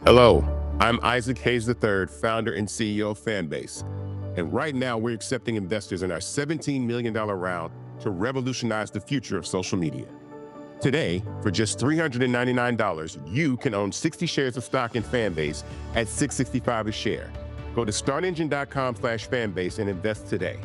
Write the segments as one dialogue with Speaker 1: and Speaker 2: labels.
Speaker 1: Hello, I'm Isaac Hayes III, founder and CEO of Fanbase. And right now we're accepting investors in our $17 million round to revolutionize the future of social media. Today, for just $399, you can own 60 shares of stock in Fanbase at $665 a share. Go to startengine.com/fanbase and invest today.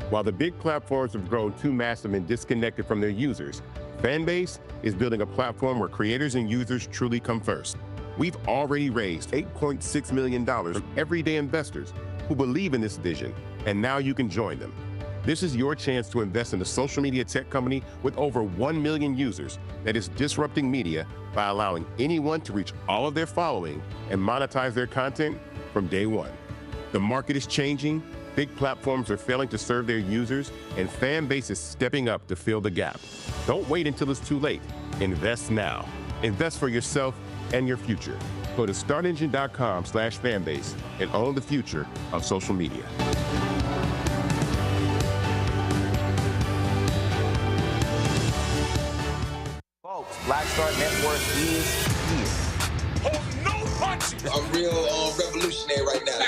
Speaker 1: While the big platforms have grown too massive and disconnected from their users, Fanbase is building a platform where creators and users truly come first. We've already raised $8.6 million from everyday investors who believe in this vision, and now you can join them. This is your chance to invest in a social media tech company with over 1 million users that is disrupting media by allowing anyone to reach all of their following and monetize their content from day one. The market is changing, big platforms are failing to serve their users, and Fanbase is stepping up to fill the gap. Don't wait until it's too late. Invest now. Invest for yourself and your future. Go to startengine.com/fanbase and own the future of social media.
Speaker 2: Folks, Black Star Network is here.
Speaker 3: Oh, no punches!
Speaker 4: I'm real revolutionary right now.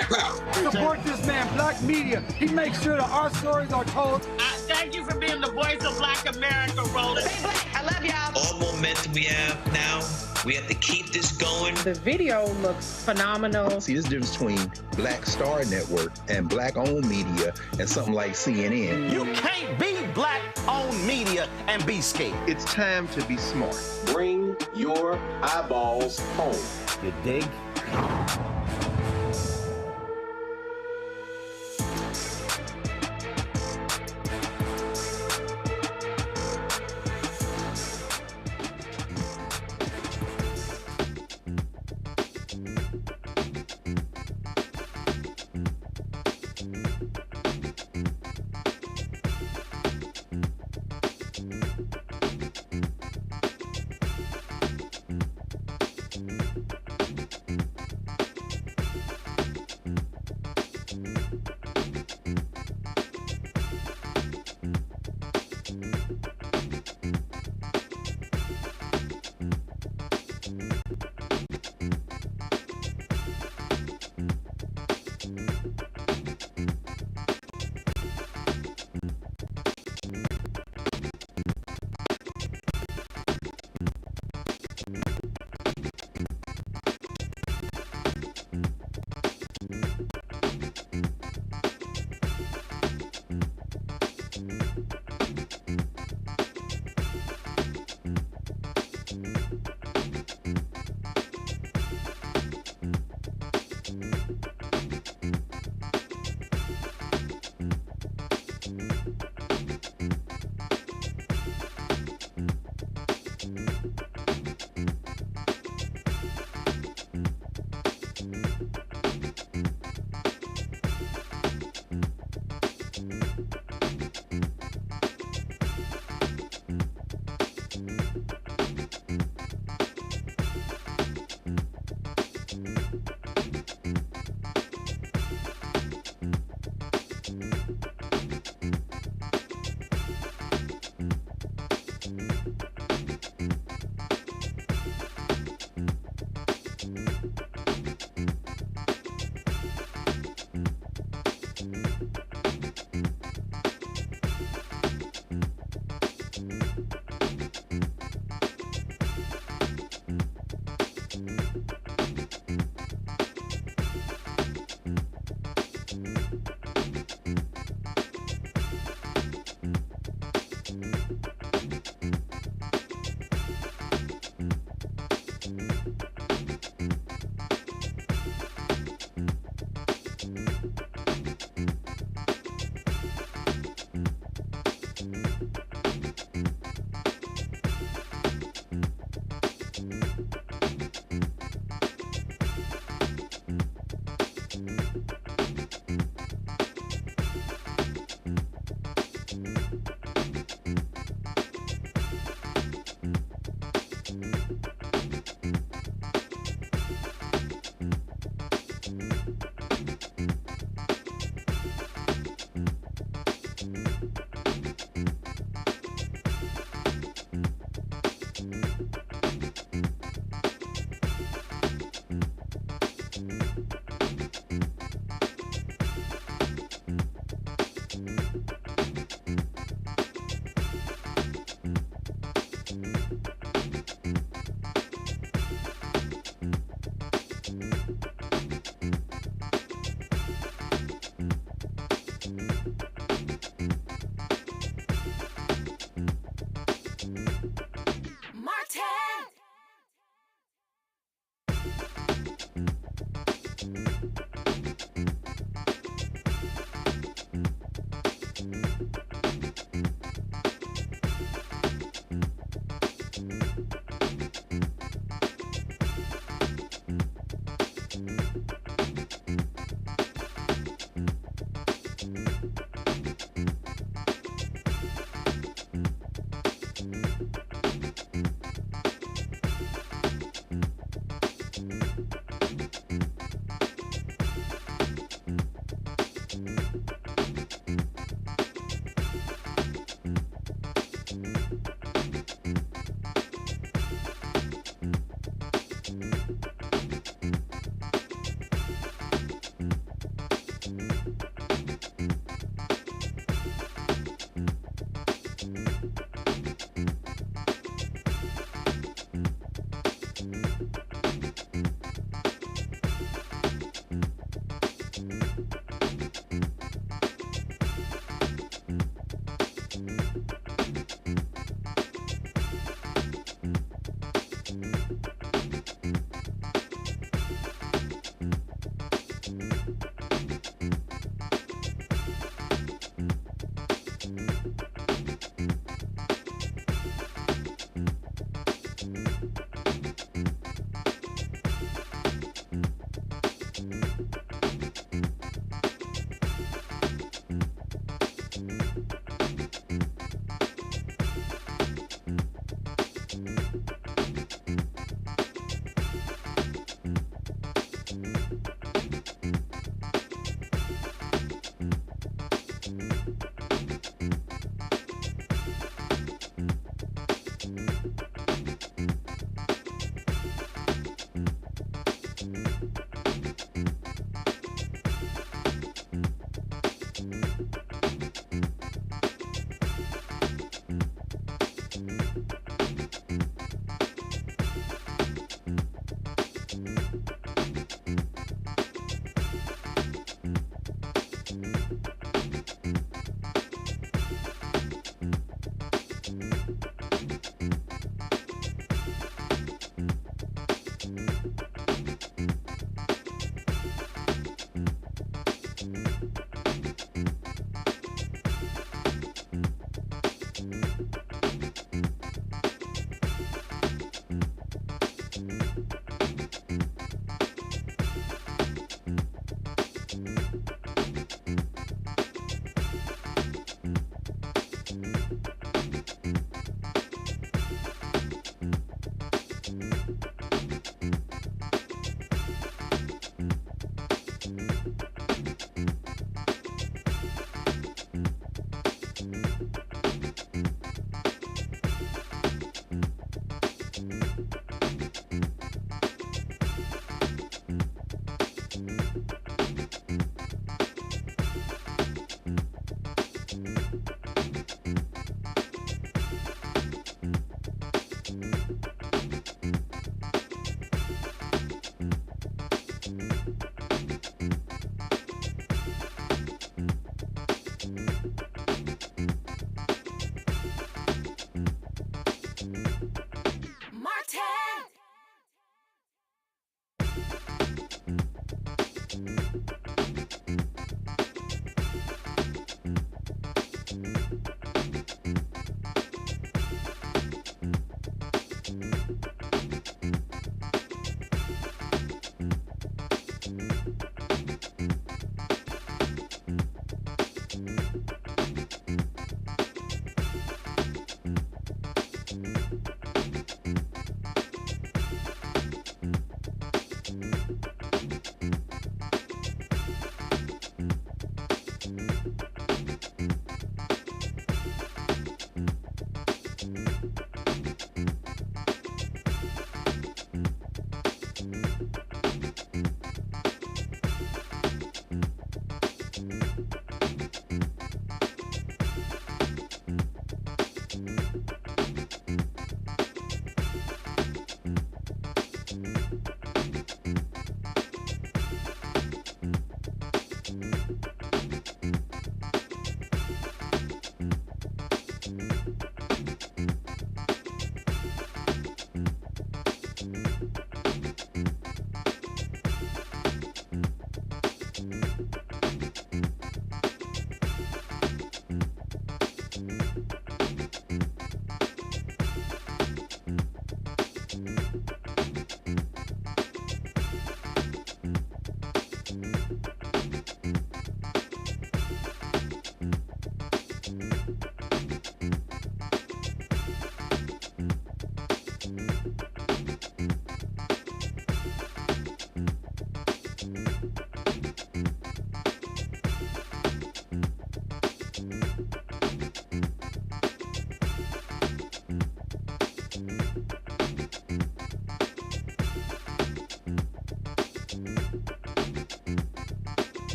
Speaker 5: Support this man, Black Media. He makes sure that our stories are told.
Speaker 6: Thank you for being the voice of Black America, Roland.
Speaker 7: Stay black. I love y'all.
Speaker 8: All momentum we have now, we have to keep this going.
Speaker 9: The video looks phenomenal.
Speaker 10: See, there's a difference between Black Star Network and Black-owned media and something like CNN.
Speaker 2: You can't be Black-owned media and be scared.
Speaker 10: It's time to be smart.
Speaker 4: Bring your eyeballs home.
Speaker 2: You dig?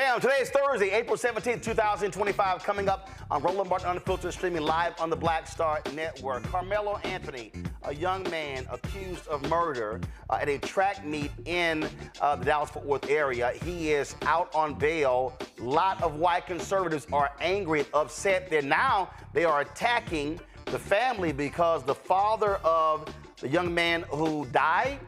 Speaker 2: Fam, today is Thursday, April 17th, 2025. Coming up on Roland Martin Unfiltered, streaming live on the Black Star Network. Karmelo Anthony, a young man accused of murder at a track meet in the Dallas-Fort Worth area. He is out on bail. A lot of white conservatives are angry and upset. Now they are attacking the family because the father of the young man who died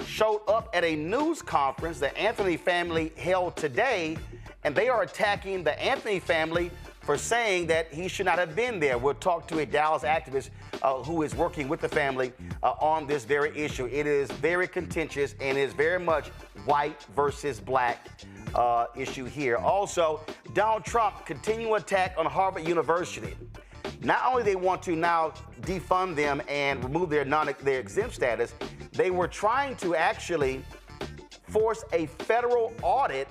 Speaker 2: showed up at a news conference the Anthony family held today, and they are attacking the Anthony family for saying that he should not have been there. We'll talk to a Dallas activist who is working with the family on this very issue. It is very contentious and is very much white versus black issue here. Also, Donald Trump continue attack on Harvard University. Not only they want to now defund them and remove their exempt status, they were trying to actually force a federal audit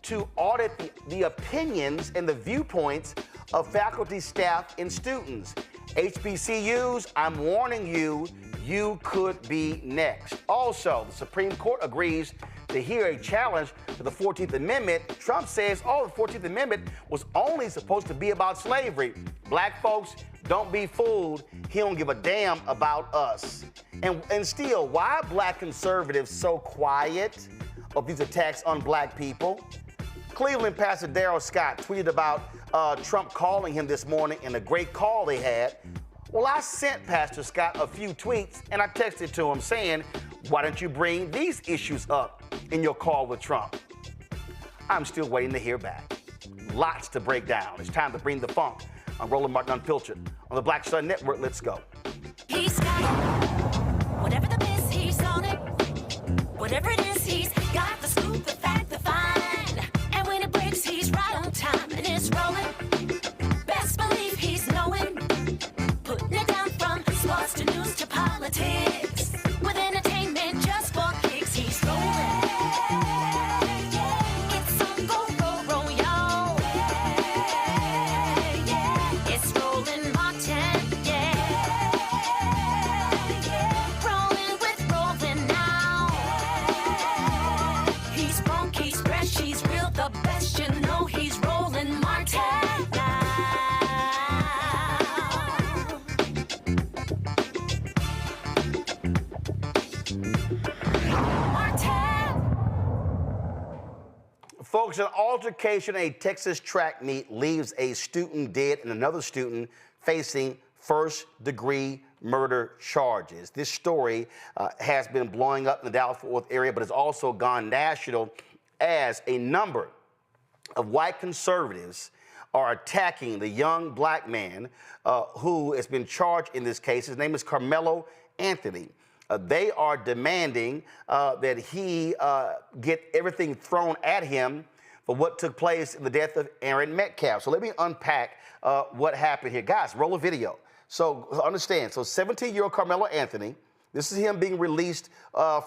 Speaker 2: to audit the opinions and the viewpoints of faculty, staff, and students. HBCUs, I'm warning you, you could be next. Also, the Supreme Court agrees to hear a challenge to the 14th Amendment. Trump says, oh, the 14th Amendment was only supposed to be about slavery. Black folks, don't be fooled. He don't give a damn about us. And still, why are black conservatives so quiet of these attacks on black people? Cleveland Pastor Darrell Scott tweeted about Trump calling him this morning and a great call they had. Well, I sent Pastor Scott a few tweets and I texted to him saying, why don't you bring these issues up in your call with Trump? I'm still waiting to hear back. Lots to break down. It's time to bring the funk on Roland Martin Unfiltered on the Black Star Network. Let's go.
Speaker 7: He's got it. Whatever the miss, he's on it. Whatever it is, he's got the scoop, the fact, the find. And when it breaks, he's right on time and it's rolling. Best believe he's knowing. Putting it down from sports to news to politics. With entertainment just for kicks, he's rolling. It's on go, roll, roll, y'all. It's Roland Martin, rolling with Roland now. He's funky, he's fresh, he's real, the best, you know he's Roland Martin now.
Speaker 2: Folks, an altercation at a Texas track meet leaves a student dead and another student facing first-degree murder charges. This story has been blowing up in the Dallas-Fort Worth area, but has also gone national as a number of white conservatives are attacking the young black man who has been charged in this case. His name is Karmelo Anthony. They are demanding that he get everything thrown at him for what took place in the death of Austin Metcalf. So let me unpack what happened here. Guys, roll a video. So understand, so 17-year-old Karmelo Anthony, this is him being released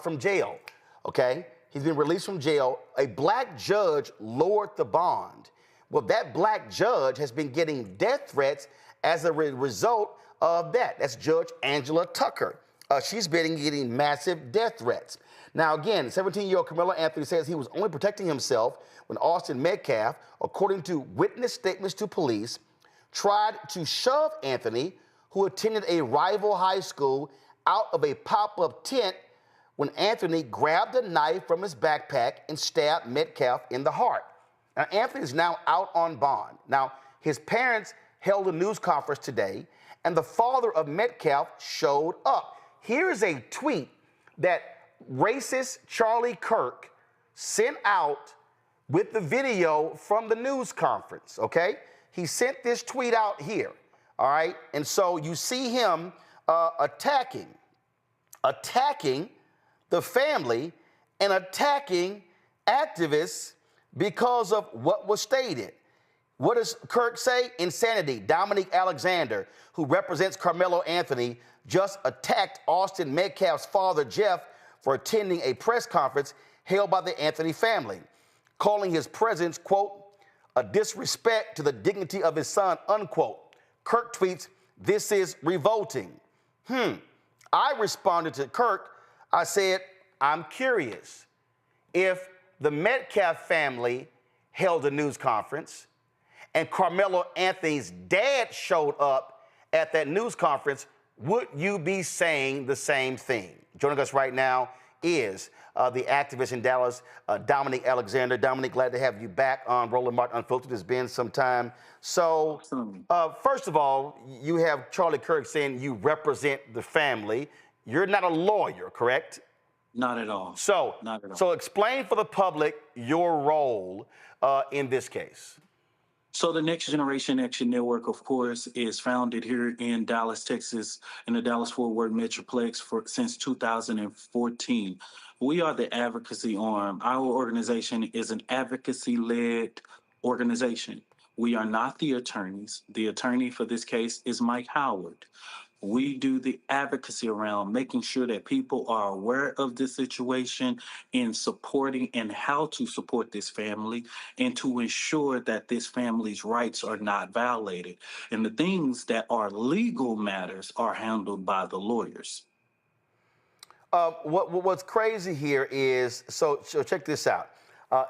Speaker 2: from jail, okay? He's been released from jail. A black judge lowered the bond. Well, that black judge has been getting death threats as a result of that. That's Judge Angela Tucker. She's been getting massive death threats. Now, again, 17-year-old Karmelo Anthony says he was only protecting himself when Austin Metcalf, according to witness statements to police, tried to shove Anthony, who attended a rival high school, out of a pop-up tent when Anthony grabbed a knife from his backpack and stabbed Metcalf in the heart. Now, Anthony is now out on bond. Now, his parents held a news conference today, and the father of Metcalf showed up. Here's a tweet that racist Charlie Kirk sent out with the video from the news conference, okay? He sent this tweet out here, all right? And so you see him attacking the family and attacking activists because of what was stated. What does Kirk say? Insanity. Dominique Alexander, who represents Karmelo Anthony, just attacked Austin Metcalf's father, Jeff, for attending a press conference held by the Anthony family, calling his presence, quote, a disrespect to the dignity of his son, unquote. Kirk tweets, this is revolting. I responded to Kirk. I said, I'm curious if the Metcalf family held a news conference, and Karmelo Anthony's dad showed up at that news conference, would you be saying the same thing? Joining us right now is the activist in Dallas, Dominic Alexander. Dominic, glad to have you back on Roland Martin Unfiltered. It's been some time. So, first of all, you have Charlie Kirk saying you represent the family. You're not a lawyer, correct?
Speaker 11: Not at all.
Speaker 2: So,
Speaker 11: not at all.
Speaker 2: So explain for the public your role in this case.
Speaker 11: So the Next Generation Action Network, of course, is founded here in Dallas, Texas, in the Dallas-Fort Worth Metroplex since 2014. We are the advocacy arm. Our organization is an advocacy-led organization. We are not the attorneys. The attorney for this case is Mike Howard. We do the advocacy around making sure that people are aware of this situation and supporting and how to support this family and to ensure that this family's rights are not violated. And the things that are legal matters are handled by the lawyers.
Speaker 2: What's crazy here is, so check this out.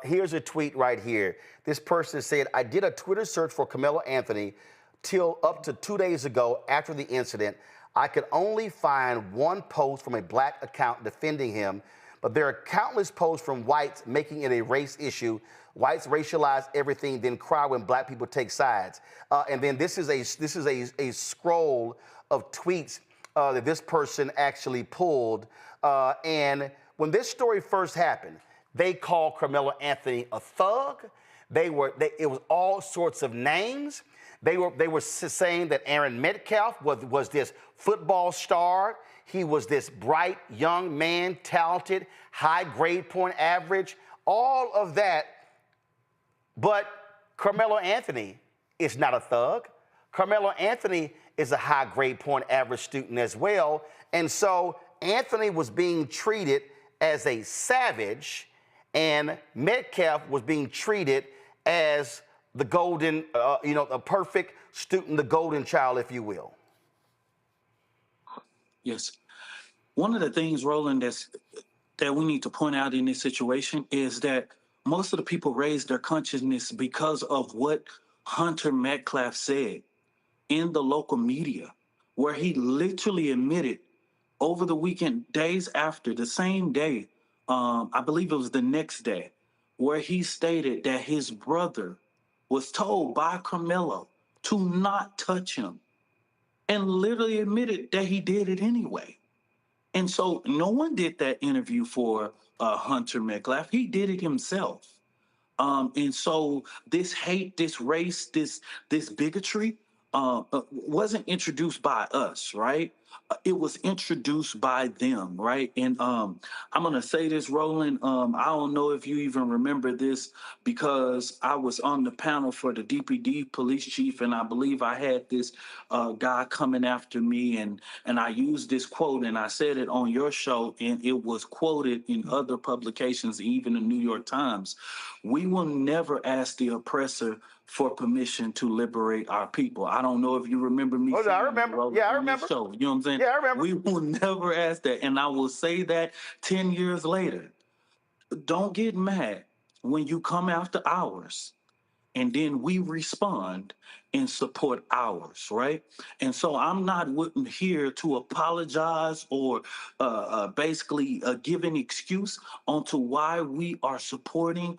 Speaker 2: Here's a tweet right here. This person said, I did a Twitter search for Karmelo Anthony till up to 2 days ago after the incident. I could only find one post from a black account defending him, but there are countless posts from whites making it a race issue. Whites racialize everything, then cry when black people take sides. And then this is a scroll of tweets that this person actually pulled. And when this story first happened, they called Karmelo Anthony a thug. It was all sorts of names. They were saying that Austin Metcalf was this football star. He was this bright young man, talented, high grade point average, all of that. But Karmelo Anthony is not a thug. Karmelo Anthony is a high grade point average student as well. And so Anthony was being treated as a savage, and Metcalf was being treated as the golden, a perfect student, the golden child, if you will.
Speaker 11: Yes. One of the things, Roland, that we need to point out in this situation is that most of the people raised their consciousness because of what Hunter Metcalf said in the local media, where he literally admitted over the weekend, days after, the same day, I believe it was the next day, where he stated that his brother was told by Karmelo to not touch him and literally admitted that he did it anyway. And so no one did that interview for Hunter Metcalf. He did it himself. And so this hate, this race, this bigotry wasn't introduced by us, right? It was introduced by them, right? And I'm going to say this, Roland. I don't know if you even remember this, because I was on the panel for the DPD police chief, and I believe I had this guy coming after me, and I used this quote, and I said it on your show, and it was quoted in other publications, even the New York Times. We will never ask the oppressor for permission to liberate our people. I don't know if you remember me.
Speaker 2: Oh, I remember. Yeah, I remember.
Speaker 11: Show. You know what I'm saying?
Speaker 2: Yeah, I remember.
Speaker 11: We will never ask that. And I will say that 10 years later. Don't get mad when you come after ours, and then we respond and support ours, right? And so I'm not here to apologize or basically give an excuse onto why we are supporting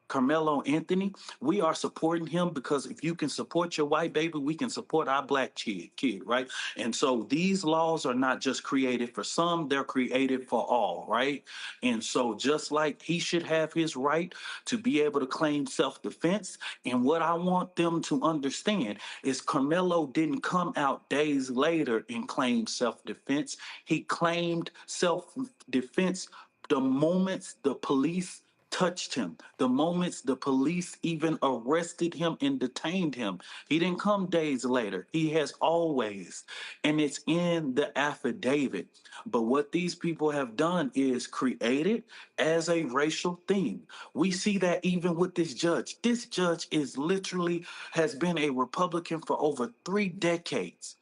Speaker 11: Karmelo Anthony. We are supporting him because if you can support your white baby, we can support our black kid, right? And so these laws are not just created for some, they're created for all, right? And so just like he should have his right to be able to claim self-defense, and what I want them to understand is Karmelo didn't come out days later and claim self-defense. He claimed self-defense the moments the police touched him, the moments the police even arrested him and detained him. He didn't come days later. He has always, and it's in the affidavit. But what these people have done is create it as a racial thing. We see that even with this judge. This judge is literally has been a Republican for over 3 decades.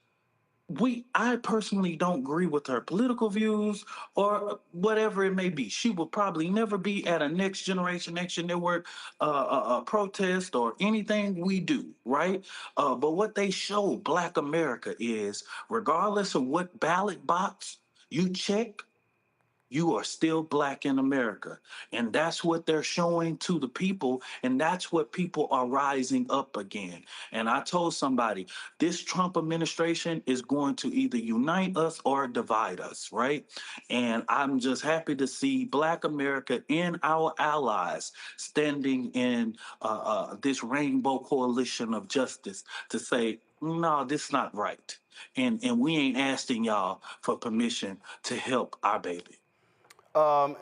Speaker 11: I personally don't agree with her political views or whatever it may be. She will probably never be at a Next Generation Action Network protest or anything we do, right? But what they show Black America is, regardless of what ballot box you check, you are still Black in America. And that's what they're showing to the people. And that's what people are rising up again. And I told somebody, this Trump administration is going to either unite us or divide us, right? And I'm just happy to see Black America and our allies standing in this rainbow coalition of justice to say, no, this is not right. And we ain't asking y'all for permission to help our baby.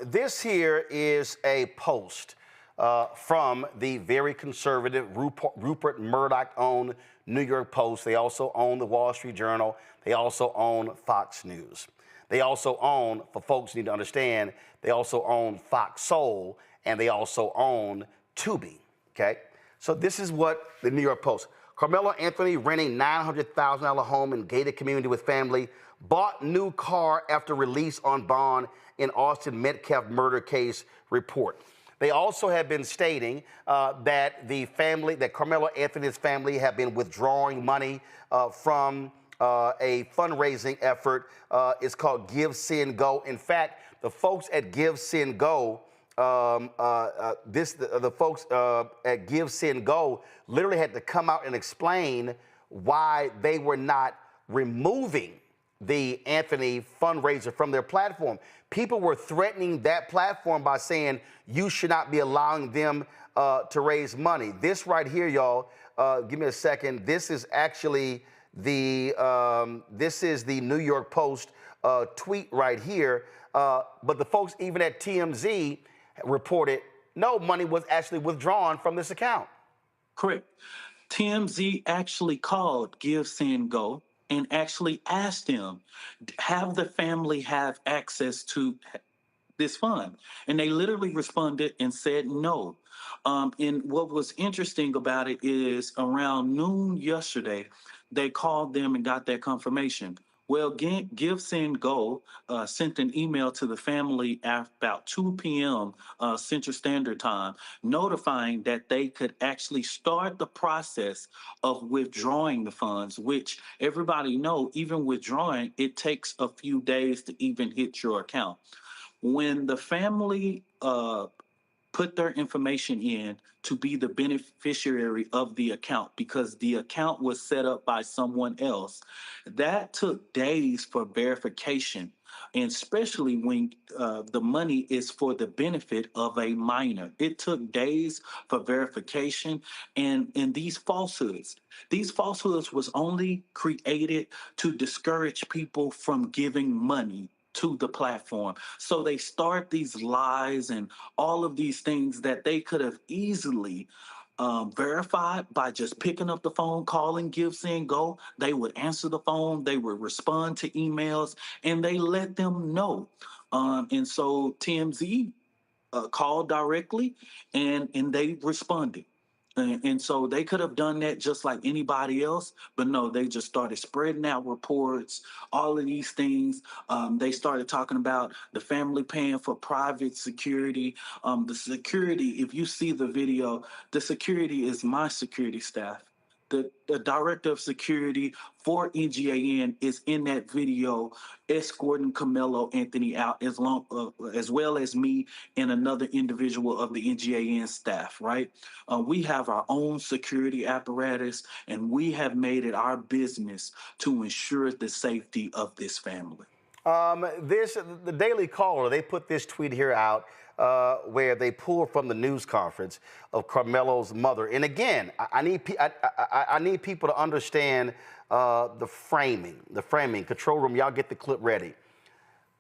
Speaker 2: This here is a post from the very conservative Rupert Murdoch-owned New York Post. They also own the Wall Street Journal. They also own Fox News. They also own, for folks who need to understand, they also own Fox Soul, and they also own Tubi, okay? So this is what the New York Post. Karmelo Anthony renting $900,000 home in gated community with family, bought new car after release on bond in Austin Metcalf murder case report. They also have been stating that Karmelo Anthony's family have been withdrawing money from a fundraising effort. It's called Give, Send, Go. In fact, the folks at Give, Send, Go, the folks at Give, Send, Go literally had to come out and explain why they were not removing the Anthony fundraiser from their platform. People were threatening that platform by saying you should not be allowing them to raise money. This right here, y'all, give me a second. This is actually the New York Post tweet right here. But the folks even at TMZ reported no money was actually withdrawn from this account.
Speaker 11: Correct. TMZ actually called Give, Send, Go and actually asked them, have the family have access to this fund? And they literally responded and said no. And what was interesting about it is around noon yesterday, they called them and got that confirmation. Well, Give, Send, Go sent an email to the family at about 2 p.m. Central Standard Time, notifying that they could actually start the process of withdrawing the funds, which everybody know, even withdrawing, it takes a few days to even hit your account. When the family put their information in to be the beneficiary of the account, because the account was set up by someone else, that took days for verification, and especially when the money is for the benefit of a minor. It took days for verification, and these falsehoods was only created to discourage people from giving money to the platform. So they start these lies and all of these things that they could have easily verified by just picking up the phone, calling Give, Send, Go. They would answer the phone, they would respond to emails, and they let them know. And so TMZ called directly and they responded. And so they could have done that just like anybody else, but no, they just started spreading out reports, all of these things. They started talking about the family paying for private security. The security, if you see the video, the security is my security staff. The director of security for NGAN is in that video escorting Karmelo Anthony out, as well as me and another individual of the NGAN staff, right? We have our own security apparatus, and we have made it our business to ensure the safety of this family.
Speaker 2: The Daily Caller, they put this tweet here out where they pulled from the news conference of Karmelo's mother. And again, I need people to understand the framing. Control room, y'all get the clip ready.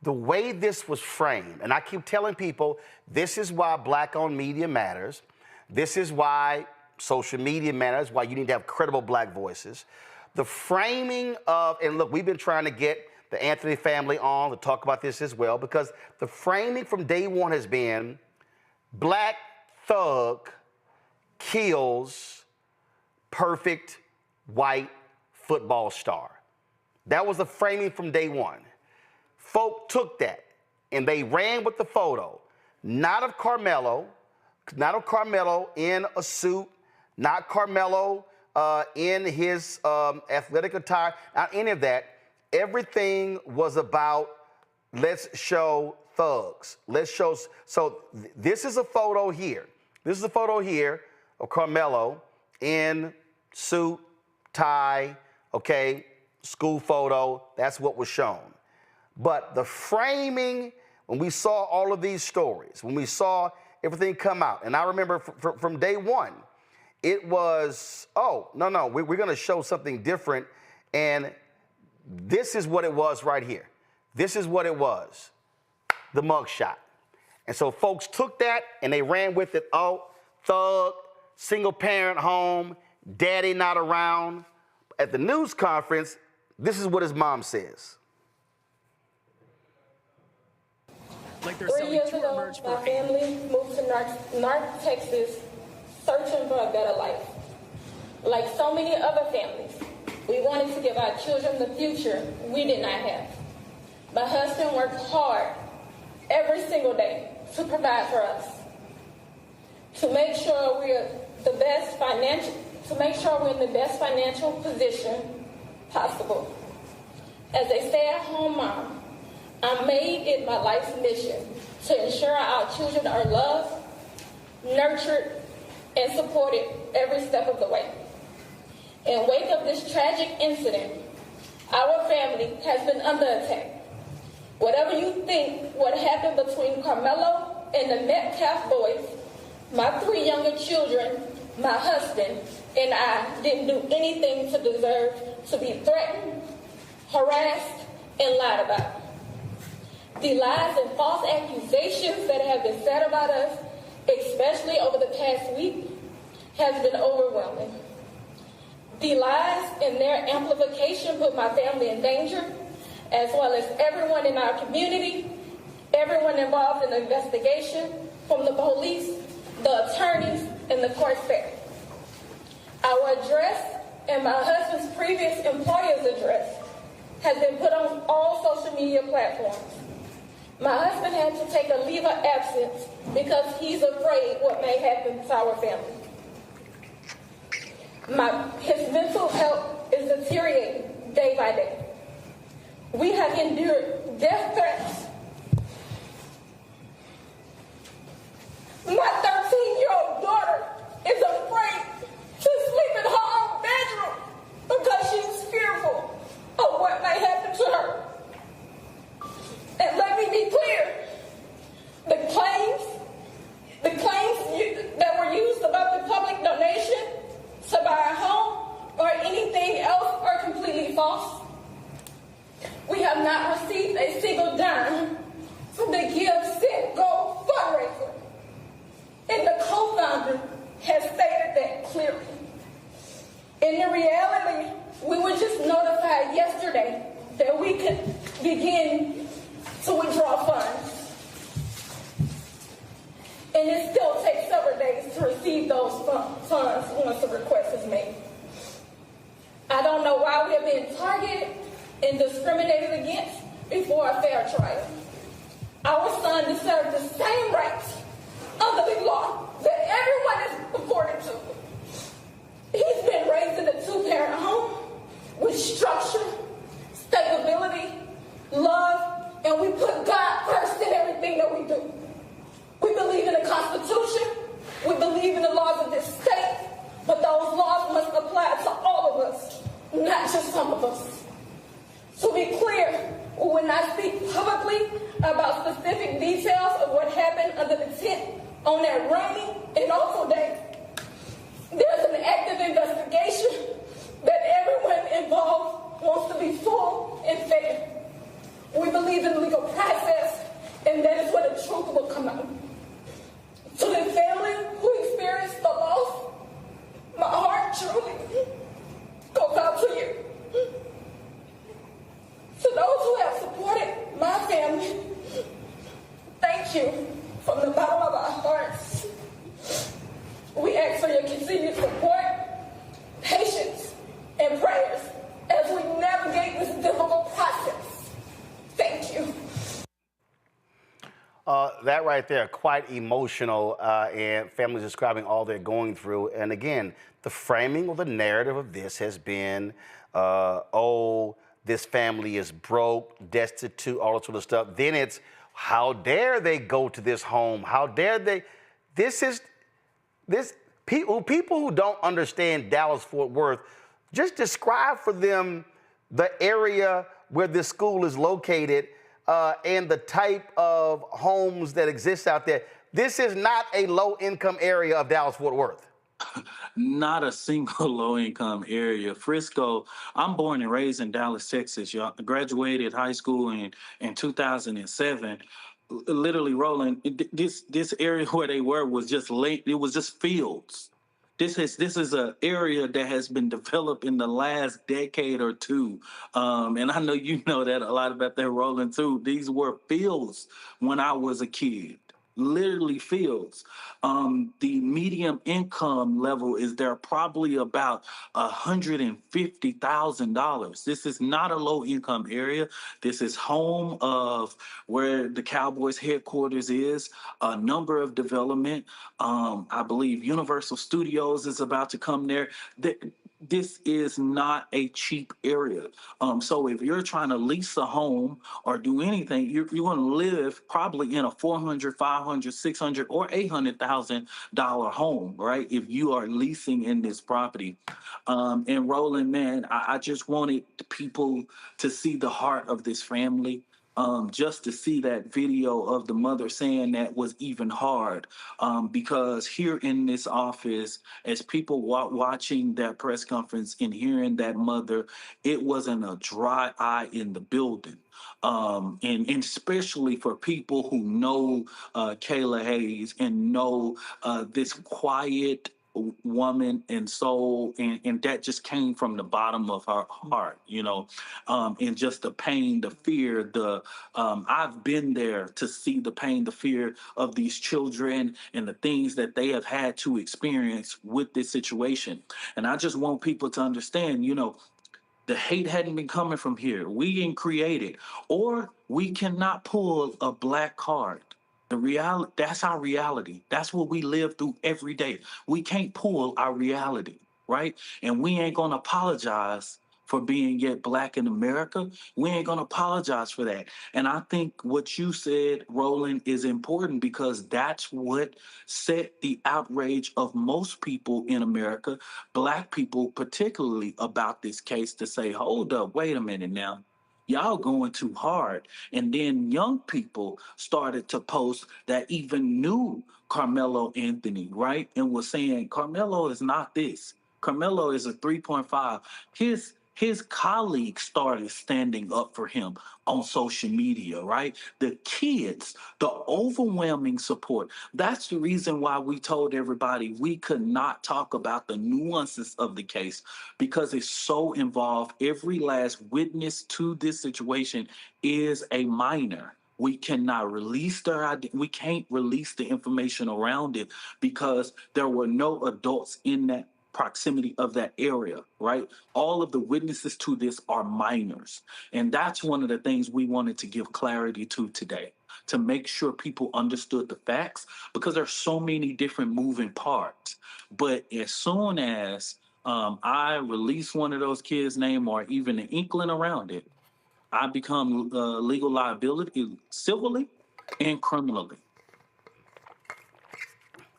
Speaker 2: The way this was framed, and I keep telling people, this is why Black-owned media matters. This is why social media matters, why you need to have credible Black voices. The framing of, and look, we've been trying to get the Anthony family on to talk about this as well, because the framing from day one has been Black thug kills perfect white football star. That was the framing from day one. Folk took that and they ran with the photo, not of Karmelo in a suit, not Karmelo in his athletic attire, not any of that. Everything was about, let's show thugs. Let's show, so this is a photo here. This is a photo here of Karmelo in suit, tie, okay, school photo. That's what was shown. But the framing, when we saw all of these stories, when we saw everything come out, and I remember from day one, it was, oh, no, we're going to show something different. And this is what it was right here. This is what it was, the mugshot. And so folks took that and they ran with it. Oh, thug, single parent home, daddy not around. At the news conference, this is what his mom says.
Speaker 12: Like 3 years ago, my family moved to North Texas searching for a better life. Like so many other families, we wanted to give our children the future we did not have. My husband worked hard every single day to provide for us, to make sure we're in the best financial position possible. As a stay-at-home mom, I made it my life's mission to ensure our children are loved, nurtured, and supported every step of the way. In wake of this tragic incident, our family has been under attack. Whatever you think what happened between Karmelo and the Metcalf boys, my 3 younger children, my husband, and I didn't do anything to deserve to be threatened, harassed, and lied about. The lies and false accusations that have been said about us, especially over the past week, has been overwhelming. The lies and their amplification put my family in danger, as well as everyone in our community, everyone involved in the investigation, from the police, the attorneys, and the court staff. Our address and my husband's previous employer's address has been put on all social media platforms. My husband had to take a leave of absence because he's afraid what may happen to our family. His mental health is deteriorating day by day. We have endured death threats. My 13-year-old daughter is afraid to sleep in her own bedroom because she's fearful of what may happen to her. And let me be clear, the claims that were used about the public donation to buy a home or anything else are completely false. We have not received a single dime from the Give, Send, Go fundraiser. And the co-founder has stated that clearly. In reality, we were just notified yesterday that we could begin to withdraw funds. And it still takes several days to receive those funds once the request is made. I don't know why we are being targeted and discriminated against before a fair trial. Our son deserves the same rights under the law that everyone is afforded to. He's been raised in a 2-parent home with structure, stability, love, and we put God first in everything that we do. We believe in the Constitution, we believe in the laws of this state, but those laws must apply to all of us, not just some of us. To be clear, we will not speak publicly about specific details of what happened under the tent on that rainy and awful day. There's an active investigation that everyone involved wants to be full and fair. We believe in the legal process, and that is where the truth will come out. To the family who experienced the loss, my heart truly goes out to you. To those who have supported my family, thank you from the bottom of our hearts. We ask for your continued support, patience, and prayers as we navigate this difficult process. Thank you.
Speaker 2: That right there, quite emotional, and families describing all they're going through. And again, the framing or the narrative of this has been, oh, this family is broke, destitute, all that sort of stuff. Then it's, how dare they go to this home? How dare they? People who don't understand Dallas-Fort Worth, just describe for them the area where this school is located and the type of homes that exist out there. This is not a low-income area of Dallas-Fort Worth.
Speaker 11: Not a single low-income area. Frisco, I'm born and raised in Dallas, Texas. Y'all graduated high school in 2007. Literally, Roland, this area where they were was just late. It was just fields. This is an area that has been developed in the last decade or two. And I know you know that a lot about that, Roland, too. These were fields when I was a kid. Literally fields. The medium income level is there probably about $150,000. This is not a low income area. This is home of where the Cowboys headquarters is, a number of development. I believe Universal Studios is about to come there. This is not a cheap area. So if you're trying to lease a home or do anything, you're going to live probably in a $400,000, $500,000, $600,000, or $800,000 home, right? If you are leasing in this property. And Roland, man, I just wanted people to see the heart of this family. Just to see that video of the mother saying that was even hard, because here in this office, as people watching that press conference and hearing that mother, it wasn't a dry eye in the building. And especially for people who know Kayla Hayes and know this quiet woman and soul, and that just came from the bottom of her heart, you know, and just the pain, the fear, I've been there to see the pain, the fear of these children and the things that they have had to experience with this situation. And I just want people to understand, you know, the hate hadn't been coming from here. We didn't create it, or we cannot pull a black card. The reality, that's our reality. That's what we live through every day. We can't pull our reality, right? And we ain't gonna apologize for being yet black in America. We ain't gonna apologize for that. And I think what you said, Roland, is important because that's what set the outrage of most people in America, black people particularly, about this case, to say, hold up, wait a minute now. Y'all going too hard. And then young people started to post that even knew Karmelo Anthony, right? And was saying, Karmelo is not this. Karmelo is a 3.5. His colleagues started standing up for him on social media, right? The kids, the overwhelming support. That's the reason why we told everybody we could not talk about the nuances of the case, because it's so involved. Every last witness to this situation is a minor. We cannot release we can't release the information around it because there were no adults in that proximity of that area, right? All of the witnesses to this are minors. And that's one of the things we wanted to give clarity to today, to make sure people understood the facts, because there's so many different moving parts. But as soon as I release one of those kids' name or even an inkling around it, I become legal liability civilly and criminally.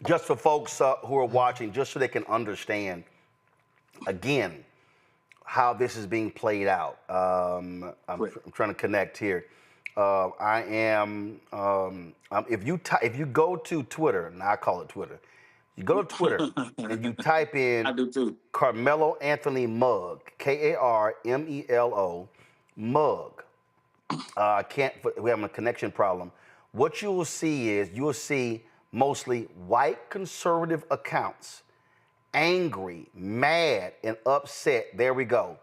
Speaker 2: Just for folks who are watching, just so they can understand, again, how this is being played out. I'm trying to connect here. If you go to Twitter, and I call it Twitter, you go to Twitter and you type in
Speaker 11: I do too.
Speaker 2: Karmelo Anthony mug, Karmelo mug. We're having a connection problem. What you will see is mostly white conservative accounts, angry, mad, and upset. There we go.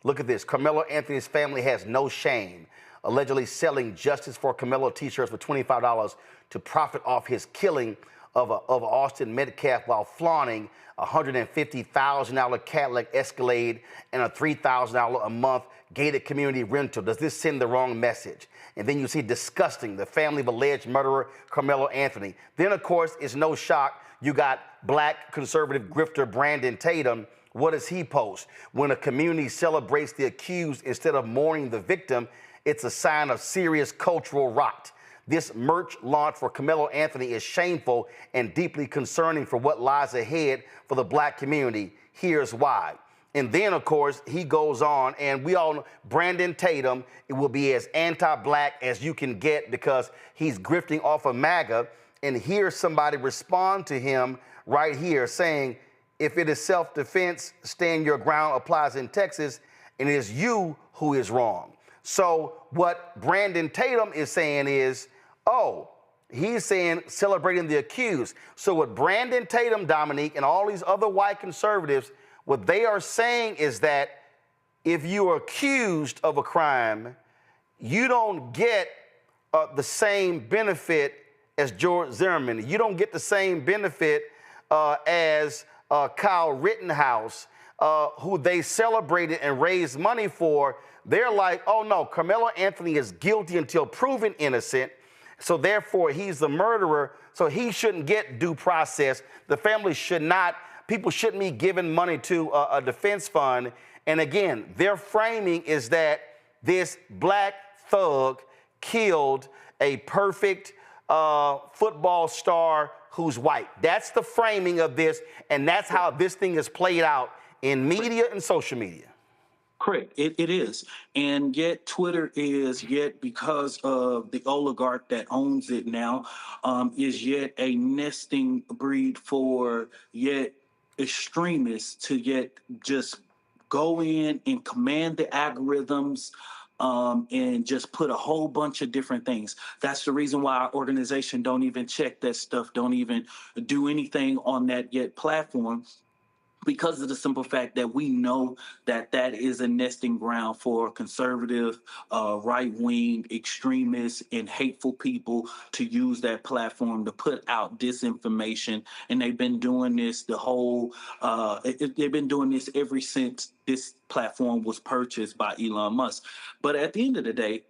Speaker 2: Look at this. Karmelo Anthony's family has no shame, allegedly selling Justice for Karmelo t-shirts for $25 to profit off his killing of Austin Metcalf while flaunting a $150,000 Cadillac Escalade and a $3,000 a month gated community rental. Does this send the wrong message? And then you see disgusting, the family of alleged murderer Karmelo Anthony. Then, of course, it's no shock you got black conservative grifter Brandon Tatum. What does he post? When a community celebrates the accused instead of mourning the victim, it's a sign of serious cultural rot. This merch launch for Karmelo Anthony is shameful and deeply concerning for what lies ahead for the black community. Here's why. And then, of course, he goes on, and we all know Brandon Tatum, it will be as anti-black as you can get because he's grifting off of MAGA. And here's somebody respond to him right here saying, if it is self-defense, stand your ground applies in Texas, and it is you who is wrong. So what Brandon Tatum is saying is, oh, he's saying celebrating the accused. So what Brandon Tatum, Dominique, and all these other white conservatives, what they are saying is that if you are accused of a crime, you don't get the same benefit as George Zimmerman. You don't get the same benefit as Kyle Rittenhouse, who they celebrated and raised money for. They're like, oh no, Karmelo Anthony is guilty until proven innocent, so therefore he's the murderer, so he shouldn't get due process. The family should not, people shouldn't be giving money to a defense fund. And again, their framing is that this black thug killed a perfect football star who's white. That's the framing of this, and that's how this thing is played out in media and social media.
Speaker 11: Correct. It is. And yet Twitter is yet, because of the oligarch that owns it now, is yet a nesting breed for yet extremists to yet just go in and command the algorithms and just put a whole bunch of different things. That's the reason why our organization don't even check that stuff, don't even do anything on that yet platform, because of the simple fact that we know that that is a nesting ground for conservative, right-wing extremists and hateful people to use that platform to put out disinformation. And they've been doing this they've been doing this ever since this platform was purchased by Elon Musk. But at the end of the day,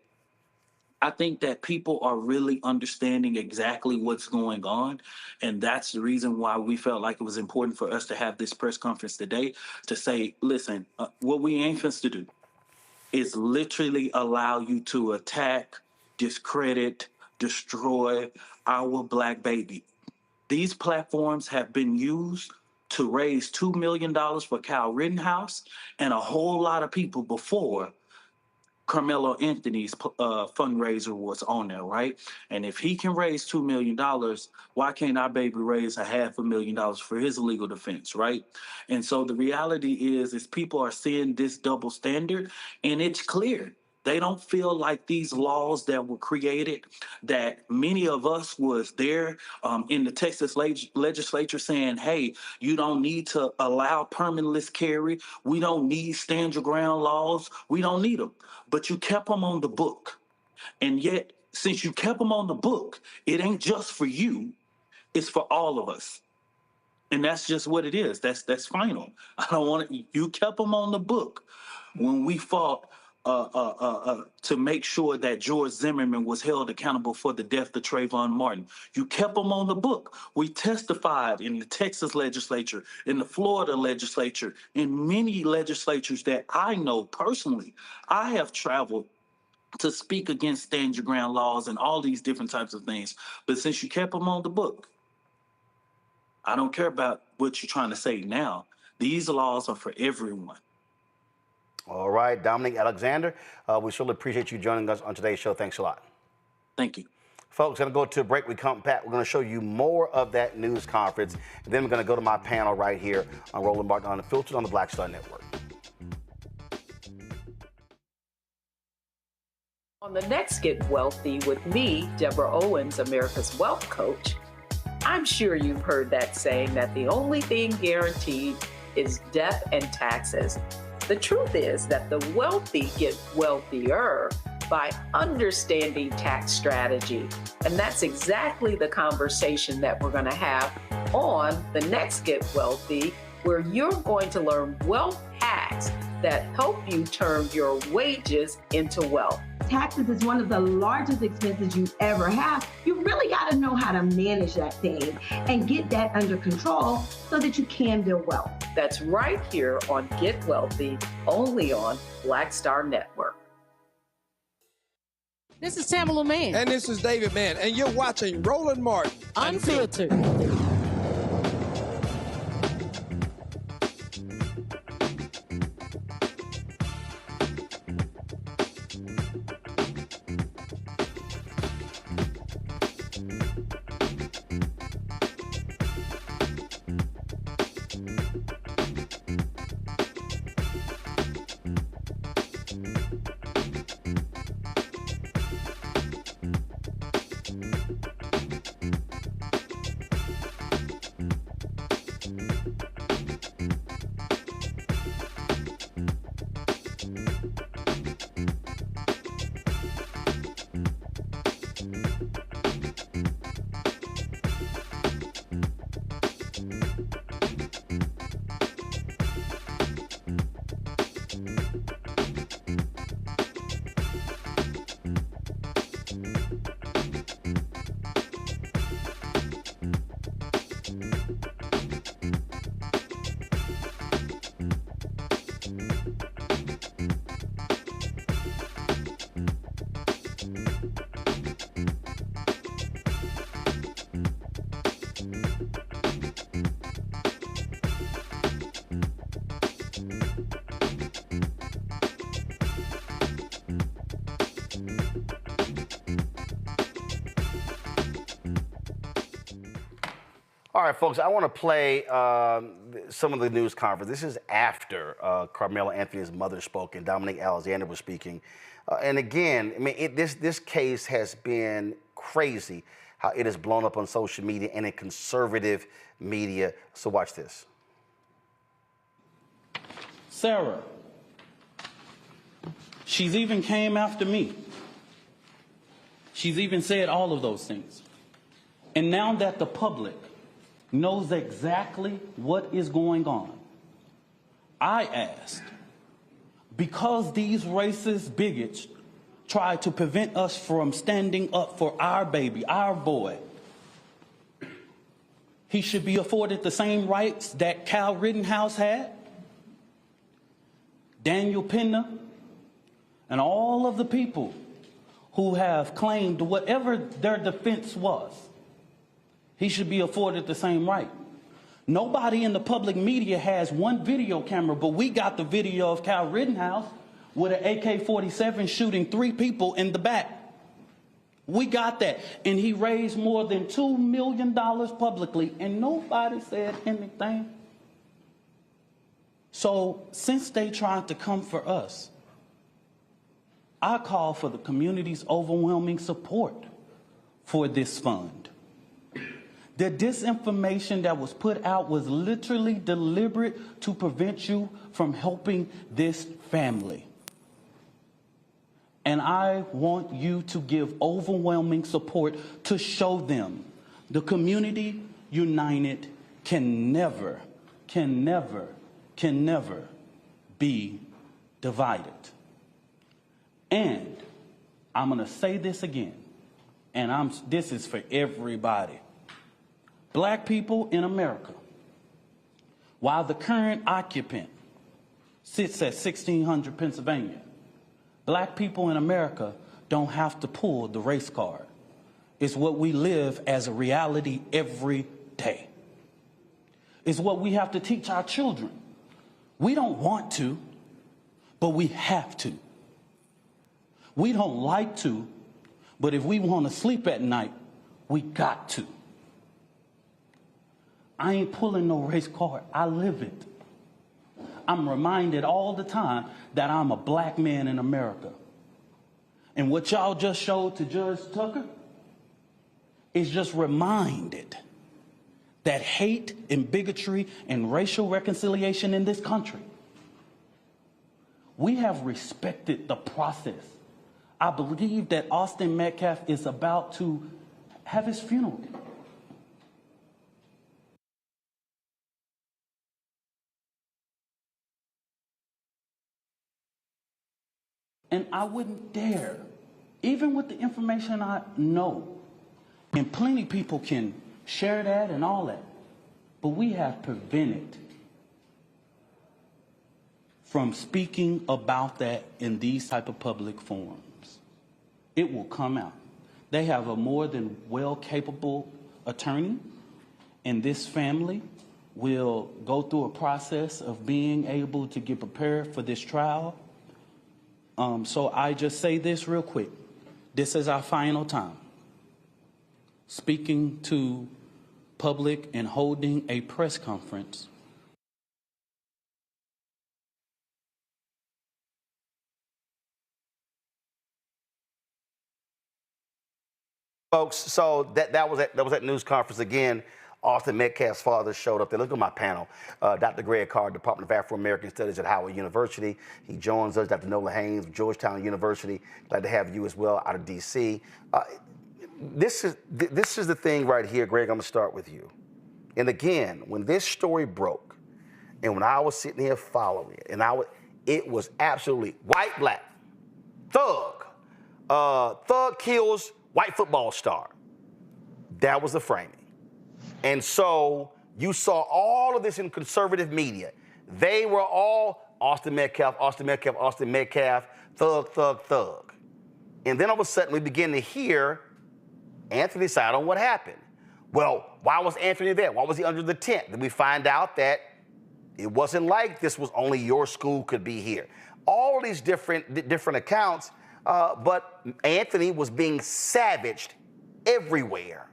Speaker 11: I think that people are really understanding exactly what's going on. And that's the reason why we felt like it was important for us to have this press conference today to say, listen, what we aim to do is literally allow you to attack, discredit, destroy our black baby. These platforms have been used to raise $2 million for Kyle Rittenhouse and a whole lot of people before Karmelo Anthony's fundraiser was on there, right? And if he can raise $2 million, why can't our baby raise $500,000 for his legal defense, right? And so the reality is people are seeing this double standard, and it's clear. They don't feel like these laws that were created, that many of us was there in the Texas legislature saying, hey, you don't need to allow permitless carry. We don't need stand your ground laws. We don't need them. But you kept them on the book. And yet, since you kept them on the book, it ain't just for you. It's for all of us. And that's just what it is. That's final. I don't want it. You kept them on the book when we fought to make sure that George Zimmerman was held accountable for the death of Trayvon Martin. You kept them on the book. We testified in the Texas legislature, in the Florida legislature, in many legislatures that I know personally. I have traveled to speak against stand your ground laws and all these different types of things. But since you kept them on the book, I don't care about what you're trying to say now. These laws are for everyone.
Speaker 2: All right, Dominic Alexander, we surely appreciate you joining us on today's show. Thanks a lot.
Speaker 11: Thank you.
Speaker 2: Folks, going to go to a break. We come back. We're going to show you more of that news conference. And then we're going to go to my panel right here on Roland Martin Unfiltered on the Black Star Network.
Speaker 13: On the next Get Wealthy with me, Deborah Owens, America's Wealth Coach, I'm sure you've heard that saying that the only thing guaranteed is death and taxes. The truth is that the wealthy get wealthier, by understanding tax strategy. And that's exactly the conversation that we're going to have on the next Get Wealthy, where you're going to learn wealth hacks that help you turn your wages into wealth.
Speaker 14: Taxes is one of the largest expenses you ever have. You really got to know how to manage that thing and get that under control so that you can build wealth.
Speaker 13: That's right here on Get Wealthy, only on Black Star Network.
Speaker 15: This is Tamala Mann.
Speaker 16: And this is David Mann. And you're watching Roland Martin
Speaker 15: Unfiltered.
Speaker 2: All right, folks, I want to play some of the news conference. This is after Karmelo Anthony's mother spoke and Dominique Alexander was speaking. And again, I mean, this case has been crazy, how it has blown up on social media and in conservative media. So watch this.
Speaker 11: Sarah, she's even came after me. She's even said all of those things. And now that the public knows exactly what is going on, I asked, because these racist bigots try to prevent us from standing up for our baby, our boy, he should be afforded the same rights that Kyle Rittenhouse had, Daniel Pena, and all of the people who have claimed whatever their defense was. He should be afforded the same right. Nobody in the public media has one video camera, but we got the video of Kyle Rittenhouse with an AK-47 shooting 3 people in the back. We got that. And he raised more than $2 million publicly, and nobody said anything. So since they tried to come for us, I call for the community's overwhelming support for this fund. The disinformation that was put out was literally deliberate to prevent you from helping this family. And I want you to give overwhelming support to show them the community united can never be divided. And I'm going to say this again, and this is for everybody. Black people in America, while the current occupant sits at 1600 Pennsylvania, black people in America don't have to pull the race card. It's what we live as a reality every day. It's what we have to teach our children. We don't want to, but we have to. We don't like to, but if we want to sleep at night, we got to. I ain't pulling no race card. I live it. I'm reminded all the time that I'm a black man in America. And what y'all just showed to Judge Tucker is just reminded that hate and bigotry and racial reconciliation in this country, we have respected the process.
Speaker 17: I believe that Austin Metcalf is about to have his funeral. And I wouldn't dare, even with the information I know, and plenty of people can share that and all that, but we have prevented from speaking about that in these type of public forums. It will come out. They have a more than well-capable attorney, and this family will go through a process of being able to get prepared for this trial. So I just say this real quick. This is our final time speaking to public and holding a press conference.
Speaker 2: Folks, so that was that news conference again. Austin Metcalf's father showed up there. Look at my panel. Dr. Greg Carr, Department of Afro-American Studies at Howard University. He joins us. Dr. Nola Haynes, Georgetown University. Glad to have you as well out of D.C. This is the thing right here, Greg. I'm going to start with you. And again, when this story broke, and when I was sitting here following it, and it was absolutely white, black, thug. Thug kills white football star. That was the framing. And so you saw all of this in conservative media. They were all Austin Metcalf, Austin Metcalf, Austin Metcalf, thug, thug, thug. And then all of a sudden we begin to hear Anthony's side on what happened. Well, why was Anthony there? Why was he under the tent? Then we find out that it wasn't like this was only your school could be here. All these different accounts, but Anthony was being savaged everywhere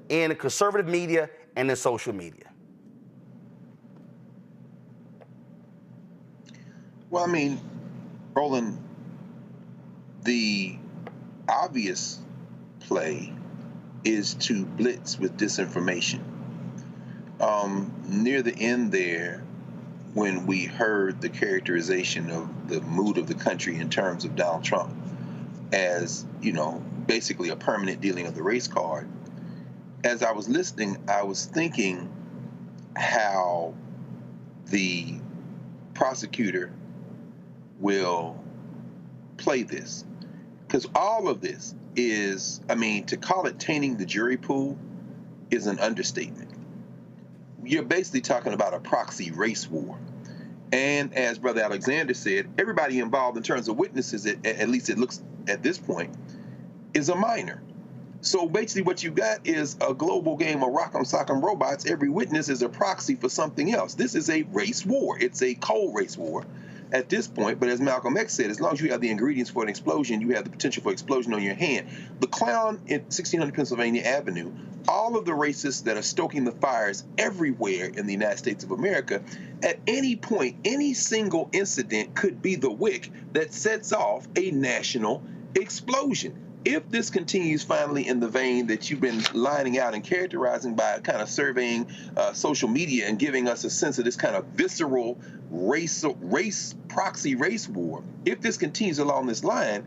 Speaker 2: in conservative media and in social media.
Speaker 10: Well, I mean, Roland, the obvious play is to blitz with disinformation. Near the end there, when we heard the characterization of the mood of the country in terms of Donald Trump as, basically a permanent dealing of the race card, as I was listening, I was thinking how the prosecutor will play this. Because all of this is, to call it tainting the jury pool is an understatement. You're basically talking about a proxy race war. And as Brother Alexander said, everybody involved in terms of witnesses, at least it looks at this point, is a minor. So basically what you got is a global game of rock'em sock'em robots. Every witness is a proxy for something else. This is a race war. It's a cold race war at this point. But as Malcolm X said, as long as you have the ingredients for an explosion, you have the potential for explosion on your hand. The clown in 1600 Pennsylvania Avenue, all of the racists that are stoking the fires everywhere in the United States of America, at any point, any single incident could be the wick that sets off a national explosion. If this continues finally in the vein that you've been lining out and characterizing by kind of surveying social media and giving us a sense of this kind of visceral proxy race war, if this continues along this line,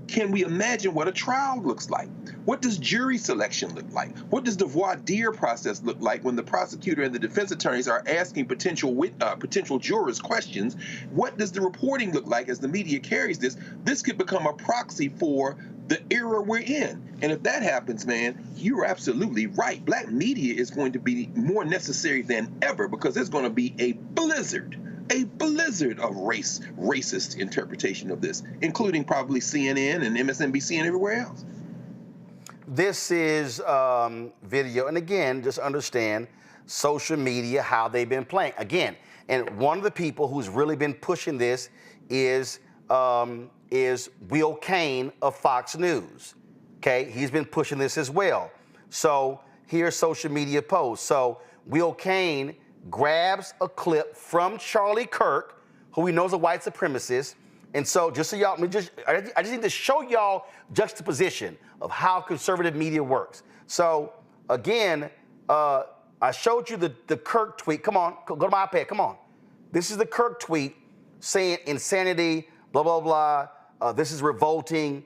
Speaker 10: can we imagine what a trial looks like? What does jury selection look like? What does the voir dire process look like when the prosecutor and the defense attorneys are asking potential jurors questions? What does the reporting look like as the media carries this? This could become a proxy for the era we're in. And if that happens, man, you're absolutely right. Black media is going to be more necessary than ever because there's going to be a blizzard of racist interpretation of this, including probably CNN and MSNBC and everywhere else.
Speaker 2: This is video, and again, just understand social media, how they've been playing. Again, and one of the people who's really been pushing this is Will Cain of Fox News. Okay, he's been pushing this as well. So here's social media posts. So Will Cain grabs a clip from Charlie Kirk, who he knows is a white supremacist. And so just so y'all, I just need to show y'all juxtaposition of how conservative media works. So again, I showed you the Kirk tweet. Come on, go to my iPad, come on. This is the Kirk tweet saying insanity, blah, blah, blah. This is revolting,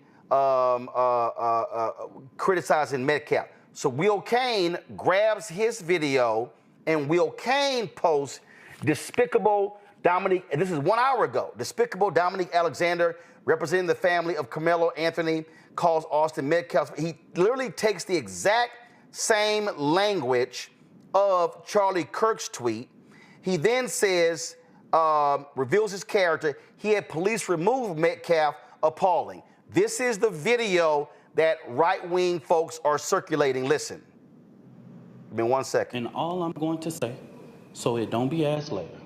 Speaker 2: criticizing Metcalf. So Will Kane grabs his video, and Will Kane posts despicable Dominique, and this is 1 hour ago, despicable Dominique Alexander, representing the family of Karmelo Anthony, calls Austin Metcalf. He literally takes the exact same language of Charlie Kirk's tweet. He then says, reveals his character. He had police remove Metcalf. Appalling. This is the video that right-wing folks are circulating. Listen. Give me 1 second.
Speaker 17: And all I'm going to say, so it don't be asked later,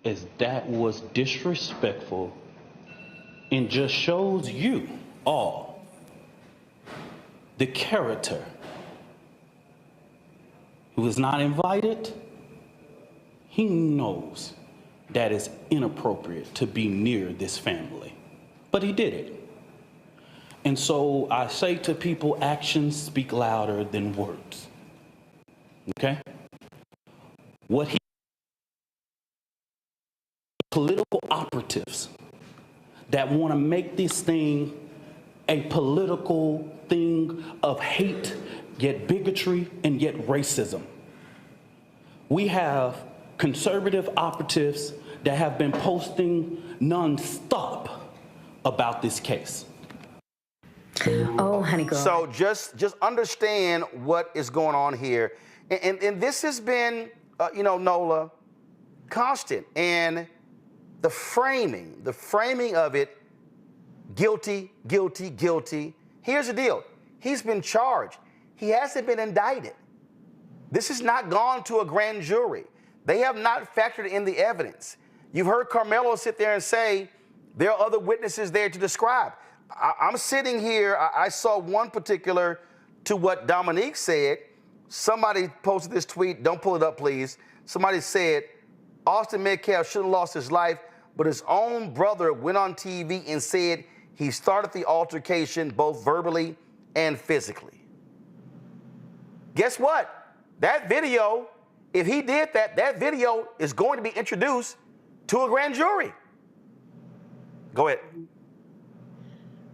Speaker 17: is that was disrespectful and just shows you all the character who is not invited. He knows that it's inappropriate to be near this family, but he did it. And so I say to people, actions speak louder than words. Okay? What he political operatives that want to make this thing a political thing of hate, yet bigotry, and yet racism. We have conservative operatives that have been posting nonstop about this case.
Speaker 2: Oh, honey girl. So just understand what is going on here. And this has been, Nola, constant. And the framing of it, guilty, guilty, guilty. Here's the deal. He's been charged. He hasn't been indicted. This has not gone to a grand jury. They have not factored in the evidence. You've heard Karmelo sit there and say there are other witnesses there to describe. I'm sitting here, I saw one particular to what Dominique said. Somebody posted this tweet, don't pull it up please. Somebody said, Austin Metcalf should have lost his life, but his own brother went on TV and said he started the altercation both verbally and physically. Guess what? That video, if he did that, that video is going to be introduced to a grand jury. Go ahead.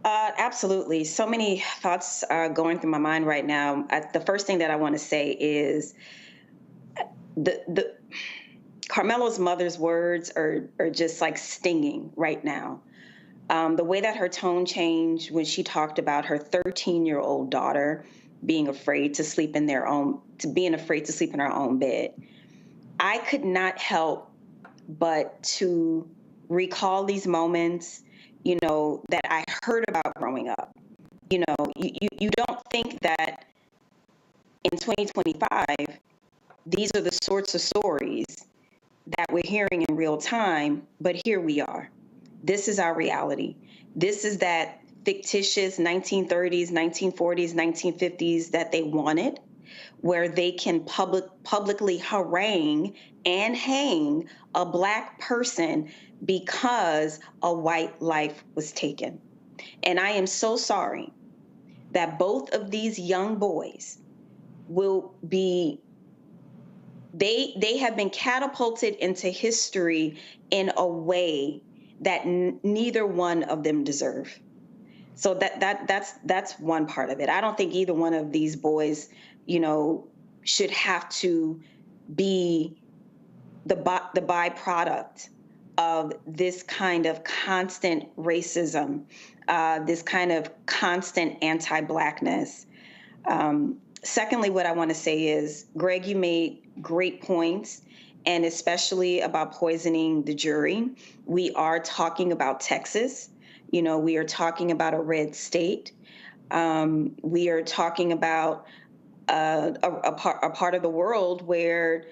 Speaker 18: Absolutely. So many thoughts are going through my mind right now. The first thing that I want to say is the Karmelo's mother's words are just like stinging right now. The way that her tone changed when she talked about her 13-year-old daughter being afraid to sleep in her own bed. I could not help but to recall these moments, that I heard about growing up. You don't think that in 2025, these are the sorts of stories that we're hearing in real time, but here we are. This is our reality. This is that fictitious 1930s, 1940s, 1950s that they wanted, where they can publicly harangue and hang a Black person because a white life was taken. And I am so sorry that both of these young boys will be, they have been catapulted into history in a way that neither one of them deserve. So that's one part of it. I don't think either one of these boys, should have to be the byproduct of this kind of constant racism, this kind of constant anti-Blackness. Secondly, what I want to say is, Greg, you made great points, and especially about poisoning the jury. We are talking about Texas. We are talking about a red state. We are talking about a part of the world where,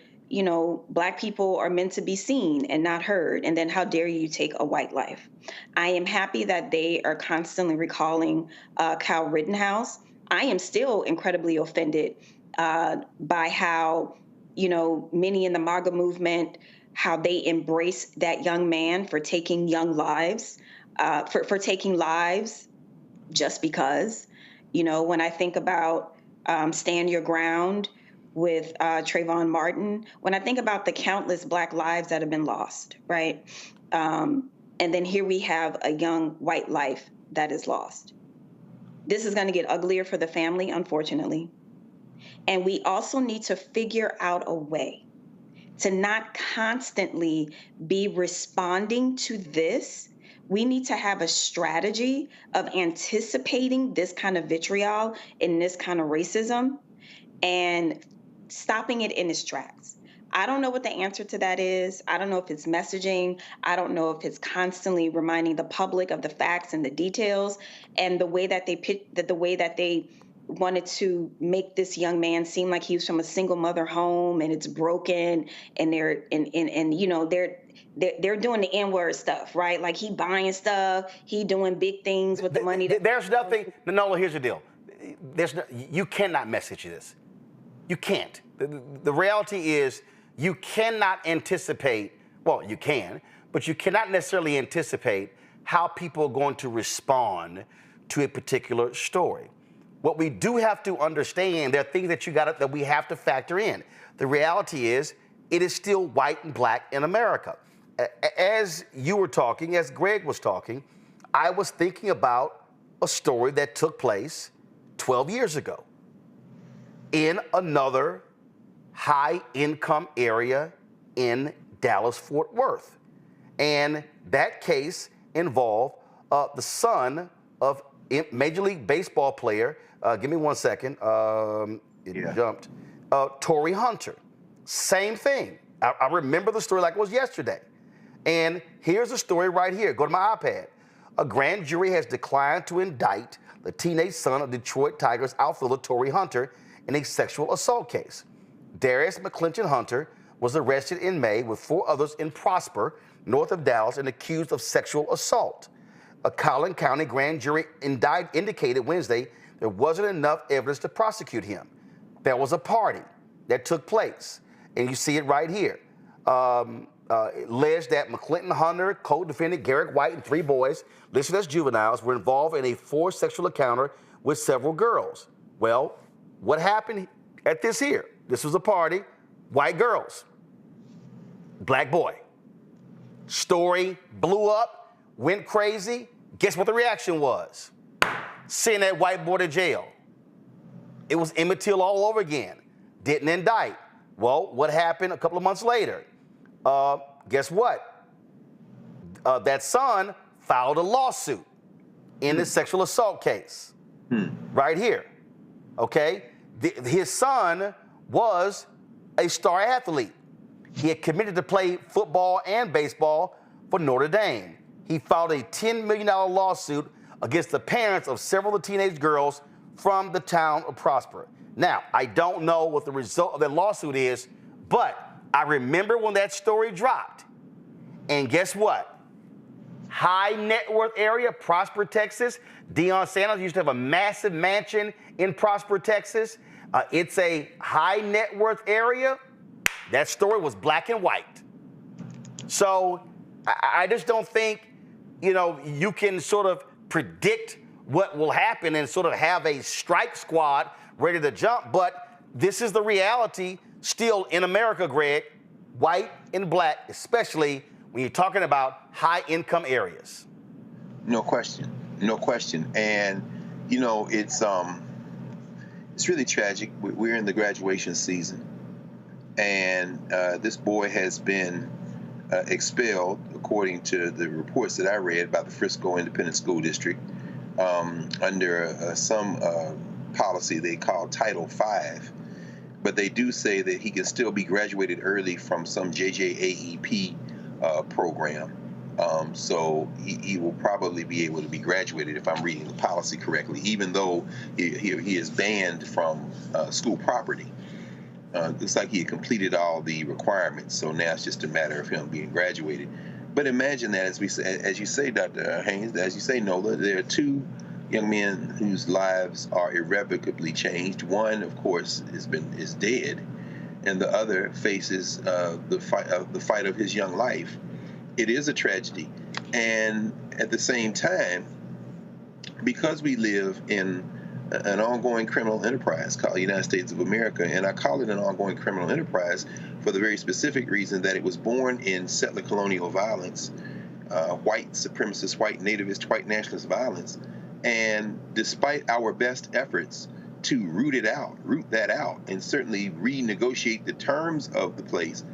Speaker 18: Black people are meant to be seen and not heard. And then how dare you take a white life? I am happy that they are constantly recalling Kyle Rittenhouse. I am still incredibly offended by how, many in the MAGA movement, how they embrace that young man for taking young lives, for taking lives just because. When I think about Stand Your Ground with Trayvon Martin, when I think about the countless Black lives that have been lost, right? And And then here we have a young white life that is lost. This is going to get uglier for the family, unfortunately. And we also need to figure out a way to not constantly be responding to this. We need to have a strategy of anticipating this kind of vitriol and this kind of racism and stopping it in its tracks. I don't know what the answer to that is. I don't know if it's messaging. I don't know if it's constantly reminding the public of the facts and the details, and the way that they wanted to make this young man seem like he was from a single mother home and it's broken, and they're doing the N-word stuff, right? Like he buying stuff, he doing big things with the money.
Speaker 2: There's nothing. No, here's the deal. You cannot message this. You can't. The reality is, you cannot anticipate, well, you can, but you cannot necessarily anticipate how people are going to respond to a particular story. What we do have to understand, there are things that we have to factor in. The reality is, it is still white and black in America. As you were talking, as Greg was talking, I was thinking about a story that took place 12 years ago in another high-income area in Dallas-Fort Worth. And that case involved the son of Major League Baseball player, give me 1 second, jumped, Torrey Hunter. Same thing. I remember the story like it was yesterday. And here's the story right here. Go to my iPad. A grand jury has declined to indict the teenage son of Detroit Tigers outfielder Torrey Hunter in a sexual assault case. Darius McClinton Hunter was arrested in May with 4 others in Prosper, north of Dallas, and accused of sexual assault. A Collin County grand jury indicated Wednesday there wasn't enough evidence to prosecute him. There was a party that took place, and you see it right here. It alleged that McClinton Hunter, co-defendant Garrett White, and 3 boys listed as juveniles were involved in a forced sexual encounter with several girls. Well, what happened at this here? This was a party, white girls, black boy. Story blew up, went crazy. Guess what the reaction was? Send that white boy to jail. It was Emmett Till all over again. Didn't indict. Well, what happened a couple of months later? Guess what? That son filed a lawsuit in the sexual assault case. Right here. Okay? His son was a star athlete. He had committed to play football and baseball for Notre Dame. He filed a $10 million lawsuit against the parents of several of the teenage girls from the town of Prosper. Now, I don't know what the result of that lawsuit is, but I remember when that story dropped. And guess what? High net worth area, Prosper, Texas. Deion Sanders used to have a massive mansion in Prosper, Texas. It's a high net worth area. That story was black and white. So I just don't think, you can sort of predict what will happen and sort of have a strike squad ready to jump. But this is the reality still in America, Greg, white and black, especially when you're talking about high income areas.
Speaker 10: No question. And, it's really tragic. We're in the graduation season, and this boy has been expelled, according to the reports that I read, by the Frisco Independent School District under some policy they call Title V. But they do say that he can still be graduated early from some JJAEP program. So he will probably be able to be graduated, if I'm reading the policy correctly, even though he is banned from school property. Looks like he had completed all the requirements, so now it's just a matter of him being graduated. But imagine that, as you say, Dr. Haynes, as you say, Nola, there are 2 young men whose lives are irrevocably changed. One, of course, is dead, and the other faces the fight of his young life. It is a tragedy, and at the same time, because we live in an ongoing criminal enterprise called the United States of America, and I call it an ongoing criminal enterprise for the very specific reason that it was born in settler colonial violence white supremacist, white nativist, white nationalist violence. And despite our best efforts to root that out, and certainly renegotiate the terms of the place,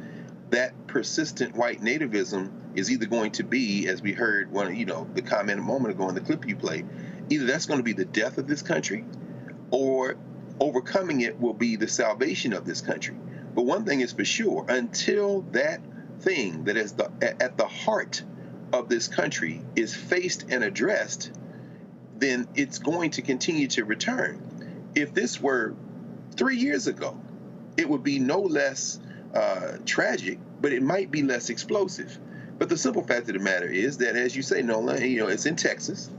Speaker 10: that persistent white nativism is either going to be, as we heard the comment a moment ago in the clip you played, either that's going to be the death of this country, or overcoming it will be the salvation of this country. But one thing is for sure, until that thing that is at the heart of this country is faced and addressed, then it's going to continue to return. If this were 3 years ago, it would be no less tragic, but it might be less explosive. But the simple fact of the matter is that, as you say, Nola, it's in Texas.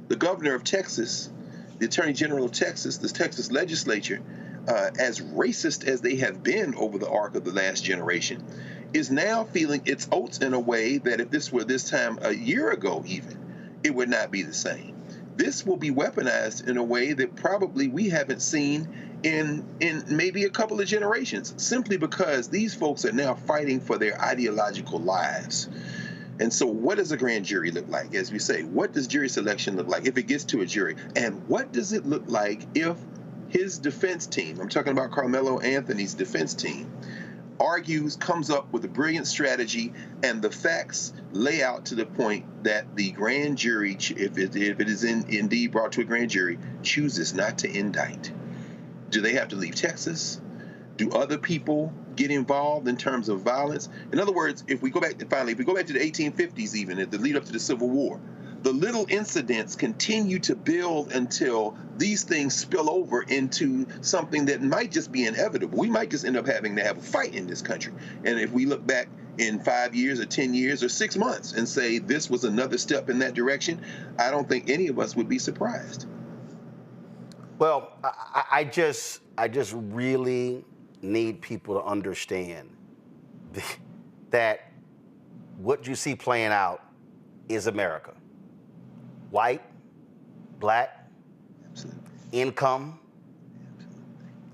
Speaker 10: The governor of Texas, the attorney general of Texas, the Texas legislature, as racist as they have been over the arc of the last generation, is now feeling its oats in a way that if this were this time a year ago even, it would not be the same. This will be weaponized in a way that probably we haven't seen in maybe a couple of generations, simply because these folks are now fighting for their ideological lives. And so what does a grand jury look like? As we say, what does jury selection look like if it gets to a jury? And what does it look like if his defense team, I'm talking about Karmelo Anthony's defense team, comes up with a brilliant strategy, and the facts lay out to the point that the grand jury, if it is indeed brought to a grand jury, chooses not to indict? Do they have to leave Texas? Do other people get involved in terms of violence? In other words, if we go back to the 1850s, even at the lead up to the Civil War, the little incidents continue to build until these things spill over into something that might just be inevitable. We might just end up having to have a fight in this country. And if we look back in 5 years or 10 years or 6 months and say this was another step in that direction, I don't think any of us would be surprised.
Speaker 2: Well, I just really need people to understand that what you see playing out is America. White, black, income,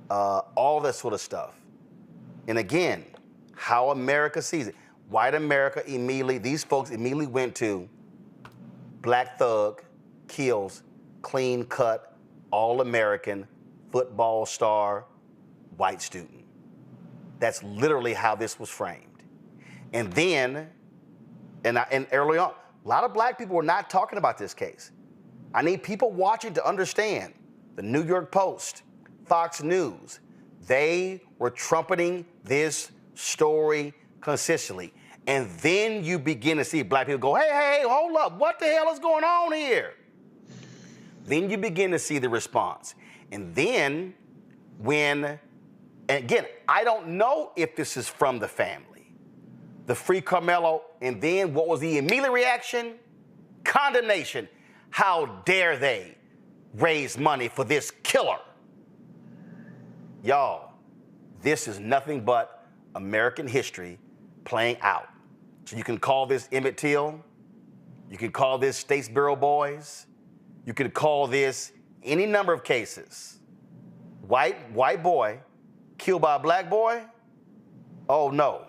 Speaker 2: all that sort of stuff. And again, how America sees it. White America these folks immediately went to black thug, kills, clean cut, all-American, football star, white student. That's literally how this was framed. And then, and early on, a lot of black people were not talking about this case. I need people watching to understand. The New York Post, Fox News, they were trumpeting this story consistently. And then you begin to see black people go, hey, hold up, what the hell is going on here? Then you begin to see the response. And then and again, I don't know if this is from the family. The free Karmelo, and then what was the immediate reaction? Condemnation. How dare they raise money for this killer? Y'all, this is nothing but American history playing out. So you can call this Emmett Till, you can call this Statesboro Boys, you can call this any number of cases. White boy killed by a black boy? Oh no.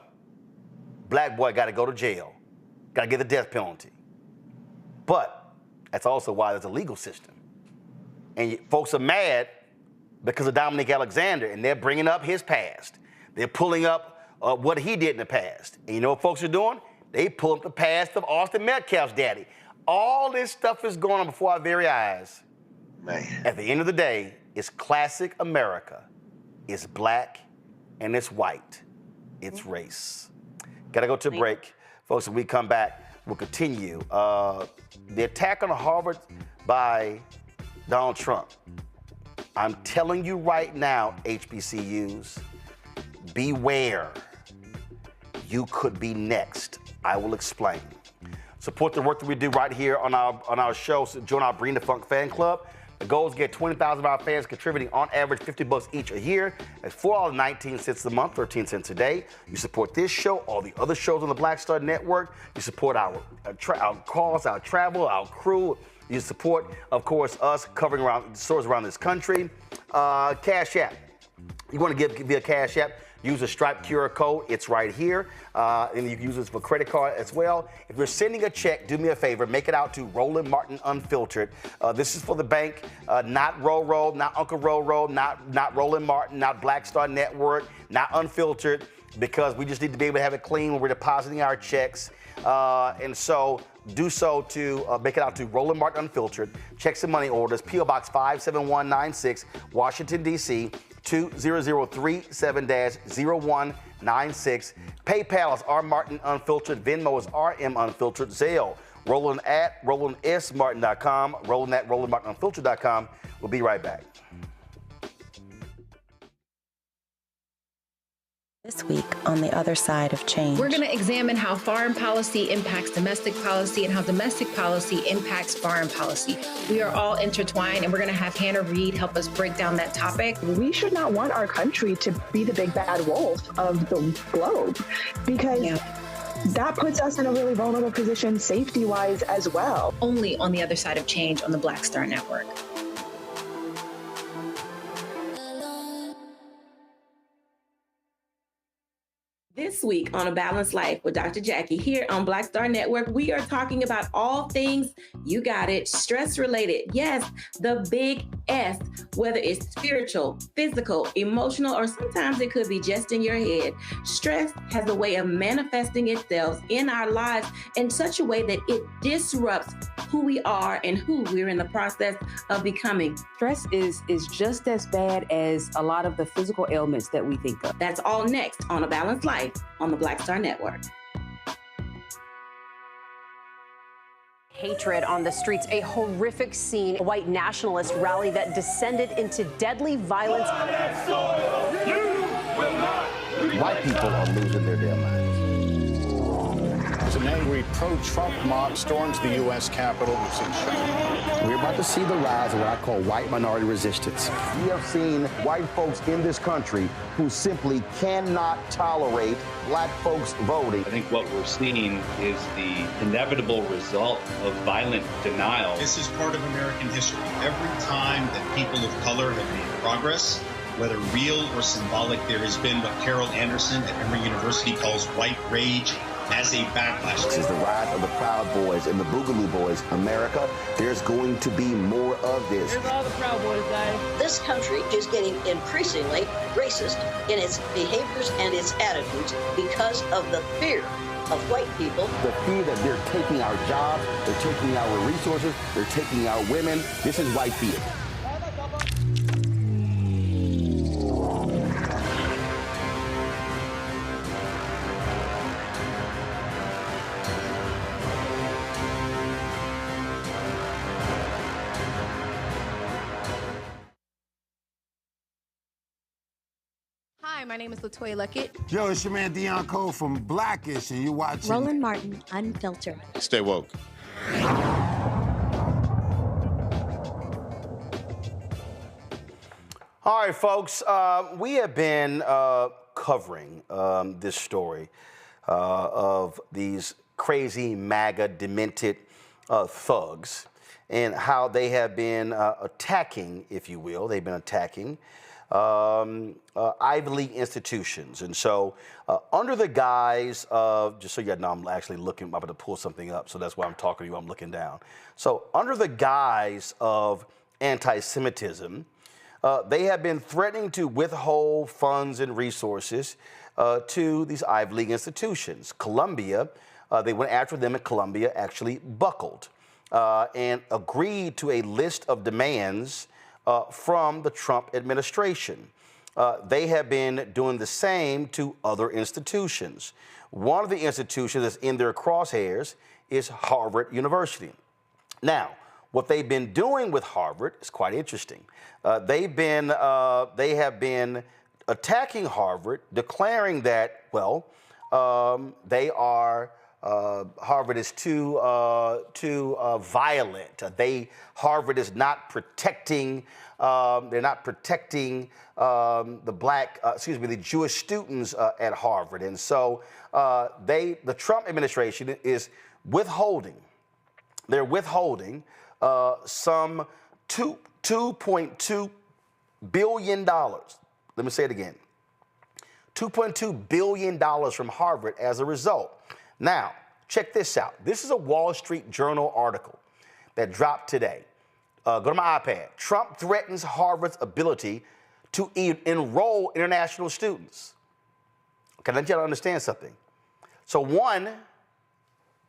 Speaker 2: Black boy got to go to jail, got to get the death penalty. But that's also why there's a legal system. And folks are mad because of Dominic Alexander, and they're bringing up his past. They're pulling up what he did in the past. And you know what folks are doing? They pull up the past of Austin Metcalf's daddy. All this stuff is going on before our very eyes.
Speaker 10: Man.
Speaker 2: At the end of the day, it's classic America. It's black and it's white. It's race. Gotta go to a break. Folks, when we come back, we'll continue. The attack on Harvard by Donald Trump. I'm telling you right now, HBCUs, beware. You could be next. I will explain. Support the work that we do right here on our show. So join our Bring the Funk fan club. The goal is to get 20,000 of our fans contributing on average $50 each a year. That's $4.19 a month, 13 cents a day. You support this show, all the other shows on the Black Star Network. You support our calls, our travel, our crew. You support, of course, us covering around stores around this country. Cash App. You want to give via Cash App, use a Stripe QR code. It's right here. And you can use this for credit card as well. If you're sending a check, do me a favor, make it out to Roland Martin Unfiltered. This is for the bank, not Roro, not Uncle Roro, not Roland Martin, not Black Star Network, not Unfiltered, because we just need to be able to have it clean when we're depositing our checks. And so do so to make it out to Roland Martin Unfiltered. Checks and money orders, P.O. Box 57196, Washington, D.C., 20037-0196. PayPal is R Martin Unfiltered. Venmo is RM Unfiltered. Zelle, Roland at RolandSMartin.com. Roland at RolandMartinUnfiltered.com. We'll be right back.
Speaker 19: This week on The Other Side of Change.
Speaker 9: We're going to examine how foreign policy impacts domestic policy and how domestic policy impacts foreign policy. We are all intertwined, and we're going to have Hannah Reid help us break down that topic.
Speaker 20: We should not want our country to be the big bad wolf of the globe, because that puts us in a really vulnerable position safety-wise as well.
Speaker 9: Only on The Other Side of Change on the Black Star Network.
Speaker 21: This week on A Balanced Life with Dr. Jackie here on Black Star Network, we are talking about all things, you got it, stress related. Yes, the big S, whether it's spiritual, physical, emotional, or sometimes it could be just in your head. Stress has a way of manifesting itself in our lives in such a way that it disrupts who we are and who we're in the process of becoming.
Speaker 22: Stress is just as bad as a lot of the physical ailments that we think of.
Speaker 21: That's all next on A Balanced Life on the Black Star Network.
Speaker 23: Hatred on the streets, a horrific scene, a white nationalist rally that descended into deadly violence.
Speaker 24: White people are losing their damn minds.
Speaker 25: As an angry pro-Trump mob storms the U.S. Capitol,
Speaker 24: we're about to see the rise of what I call white minority resistance. We have seen white folks in this country who simply cannot tolerate black folks voting.
Speaker 26: I think what we're seeing is the inevitable result of violent denial.
Speaker 27: This is part of American history. Every time that people of color have made progress, whether real or symbolic, there has been what Carol Anderson at Emory University calls white rage as a backlash.
Speaker 24: This is the rise of the Proud Boys and the Boogaloo Boys. America, there's going to be more of this.
Speaker 28: Here's all the Proud Boys, guys.
Speaker 29: This country is getting increasingly racist in its behaviors and its attitudes because of the fear of white people.
Speaker 24: The fear that they're taking our jobs, they're taking our resources, they're taking our women. This is white fear.
Speaker 30: Hi, my name is LaToya Luckett.
Speaker 31: Yo, it's your man Deion Cole from Blackish, and you're watching
Speaker 30: Roland Martin Unfiltered.
Speaker 1: Stay woke.
Speaker 2: All right, folks, we have been covering this story of these crazy MAGA demented thugs and how they have been attacking, if you will, they've been attacking Ivy League institutions. And so under the guise of, just so you know, I'm actually looking, I'm about to pull something up, so that's why I'm talking to you, I'm looking down. So under the guise of anti-Semitism, they have been threatening to withhold funds and resources to these Ivy League institutions. Columbia, they went after them, and Columbia actually buckled and agreed to a list of demands from the Trump administration. They have been doing the same to other institutions. One of the institutions that's in their crosshairs is Harvard University. Now, what they've been doing with Harvard is quite interesting. They have been attacking Harvard, declaring that, well, they are, Harvard is too violent. Harvard is not protecting, they're not protecting the Jewish students at Harvard. And so the Trump administration is withholding, they're withholding some $2.2 billion Let me say it again. $2.2 billion from Harvard as a result. Now, check this out. This is a Wall Street Journal article that dropped today. Go to my iPad. Trump threatens Harvard's ability to enroll international students. Okay, I need you to understand something. So one,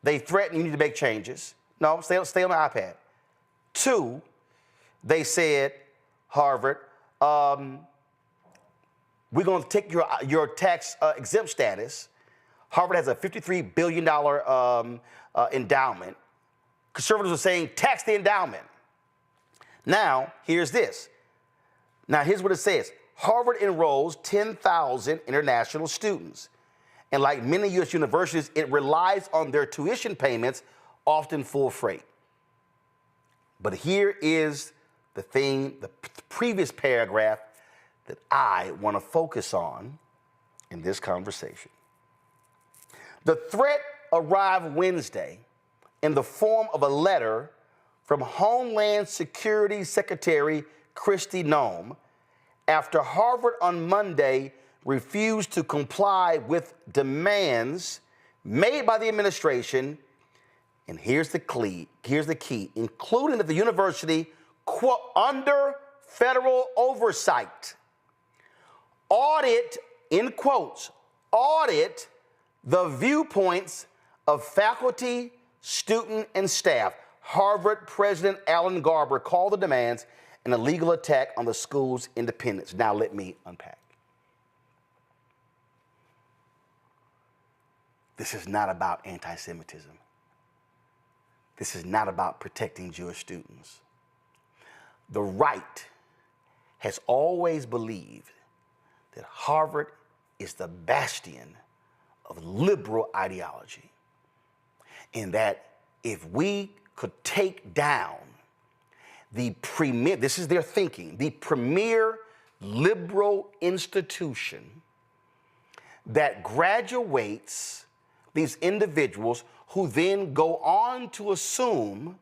Speaker 2: they threaten you need to make changes. No, stay on the iPad. Two, they said, Harvard, we're going to take your tax exempt status. Harvard has a $53 billion endowment. Conservatives are saying tax the endowment. Now, here's this. Now, here's what it says. Harvard enrolls 10,000 international students. And like many U.S. universities, it relies on their tuition payments, often full freight. But here is the thing, the previous paragraph that I want to focus on in this conversation. The threat arrived Wednesday in the form of a letter from Homeland Security Secretary Kristi Noem after Harvard on Monday refused to comply with demands made by the administration, and here's the key, including that the university, quote, under federal oversight, audit, in quotes, audit the viewpoints of faculty, student, and staff. Harvard President Alan Garber called the demands an illegal attack on the school's independence. Now let me unpack. This is not about anti-Semitism. This is not about protecting Jewish students. The right has always believed that Harvard is the bastion of liberal ideology, and that if we could take down the premier, this is their thinking, the premier liberal institution that graduates these individuals who then go on to assume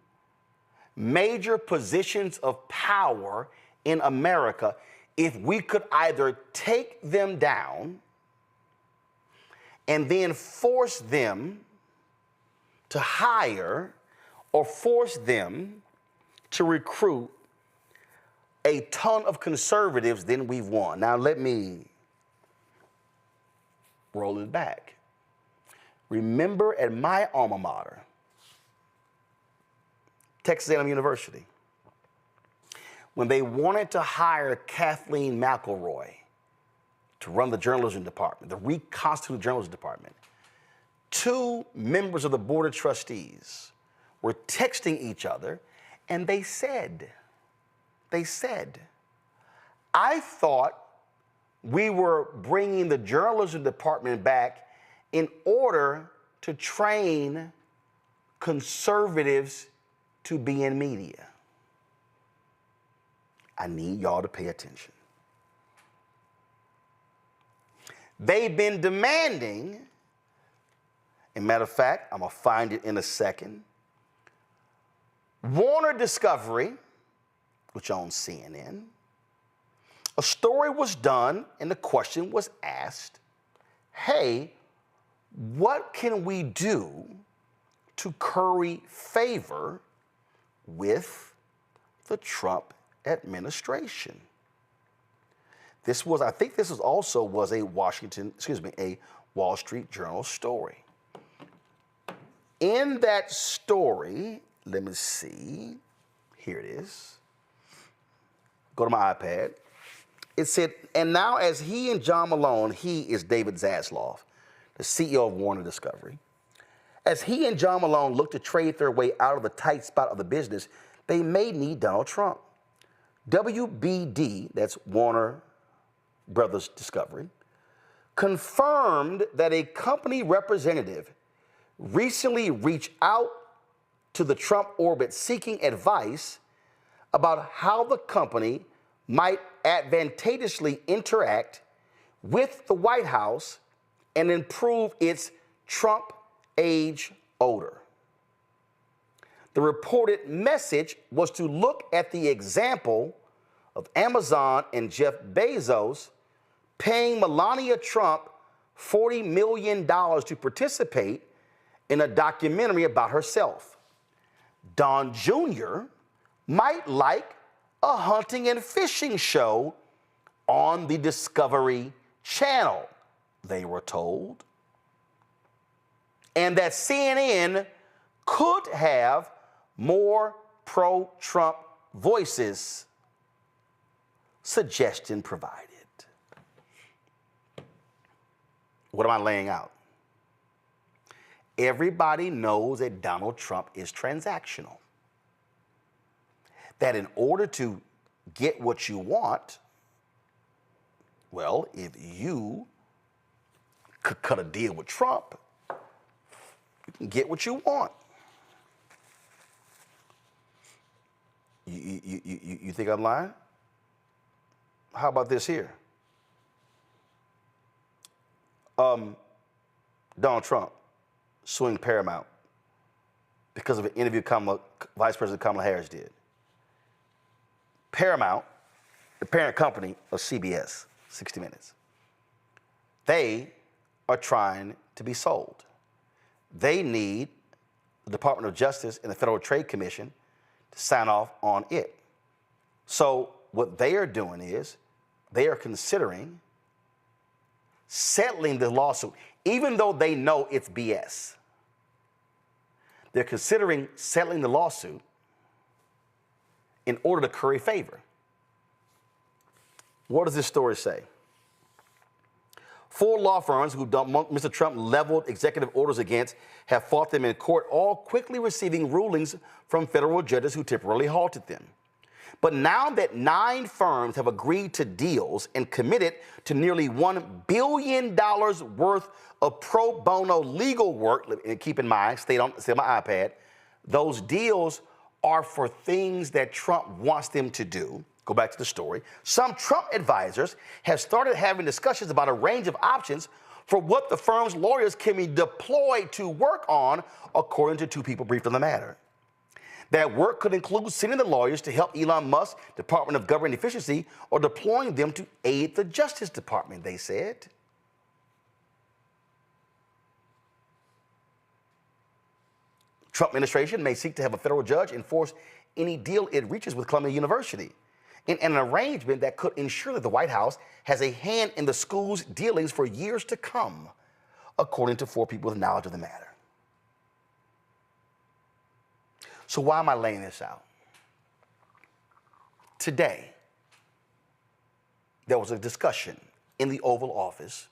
Speaker 2: major positions of power in America, if we could either take them down and then force them to hire or force them to recruit a ton of conservatives, then we've won. Now let me roll it back. Remember at my alma mater, Texas A&M University, when they wanted to hire Kathleen McElroy to run the journalism department, the reconstituted journalism department, two members of the board of trustees were texting each other, and they said, I thought we were bringing the journalism department back in order to train conservatives to be in media. I need y'all to pay attention. They've been demanding, and matter of fact, I'm gonna find it in a second, Warner Discovery, which owns CNN, a story was done and the question was asked, hey, what can we do to curry favor with the Trump administration? This was, I think this was also a a Wall Street Journal story. In that story, let me see, here it is. Go to my iPad. It said, and now as he and John Malone, he is David Zaslav, the CEO of Warner Discovery, as he and John Malone look to trade their way out of the tight spot of the business, they may need Donald Trump. WBD, that's Warner Brothers Discovery, confirmed that a company representative recently reached out to the Trump orbit seeking advice about how the company might advantageously interact with the White House and improve its Trump age odor. The reported message was to look at the example of Amazon and Jeff Bezos, paying Melania Trump $40 million to participate in a documentary about herself. Don Jr. might like a hunting and fishing show on the Discovery Channel, they were told. And that CNN could have more pro-Trump voices, suggestion provided. What am I laying out? Everybody knows that Donald Trump is transactional. That in order to get what you want, well, if you could cut a deal with Trump, you can get what you want. You think I'm lying? How about this here? Donald Trump suing Paramount because of an interview Vice President Kamala Harris did. Paramount, the parent company of CBS, 60 Minutes, they are trying to be sold. They need the Department of Justice and the Federal Trade Commission to sign off on it. So what they are doing is they are considering settling the lawsuit, even though they know it's BS. They're considering settling the lawsuit in order to curry favor. What does this story say? 4 law firms who Mr. Trump leveled executive orders against have fought them in court, all quickly receiving rulings from federal judges who temporarily halted them. But now that 9 firms have agreed to deals and committed to nearly $1 billion worth of pro bono legal work, and keep in mind, stay on my iPad, those deals are for things that Trump wants them to do. Go back to the story. Some Trump advisors have started having discussions about a range of options for what the firm's lawyers can be deployed to work on, according to 2 people briefed on the matter. That work could include sending the lawyers to help Elon Musk's Department of Government Efficiency or deploying them to aid the Justice Department, they said. Trump administration may seek to have a federal judge enforce any deal it reaches with Columbia University in an arrangement that could ensure that the White House has a hand in the school's dealings for years to come, according to 4 people with knowledge of the matter. So why am I laying this out? Today, there was a discussion in the Oval Office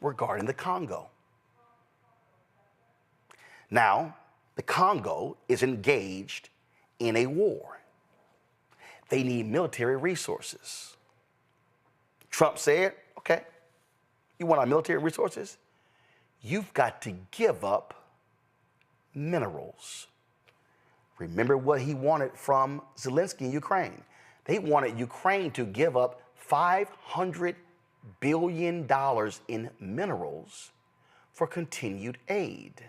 Speaker 2: regarding the Congo. Now, the Congo is engaged in a war. They need military resources. Trump said, okay, you want our military resources? You've got to give up minerals. Remember what he wanted from Zelensky in Ukraine. They wanted Ukraine to give up $500 billion in minerals for continued aid.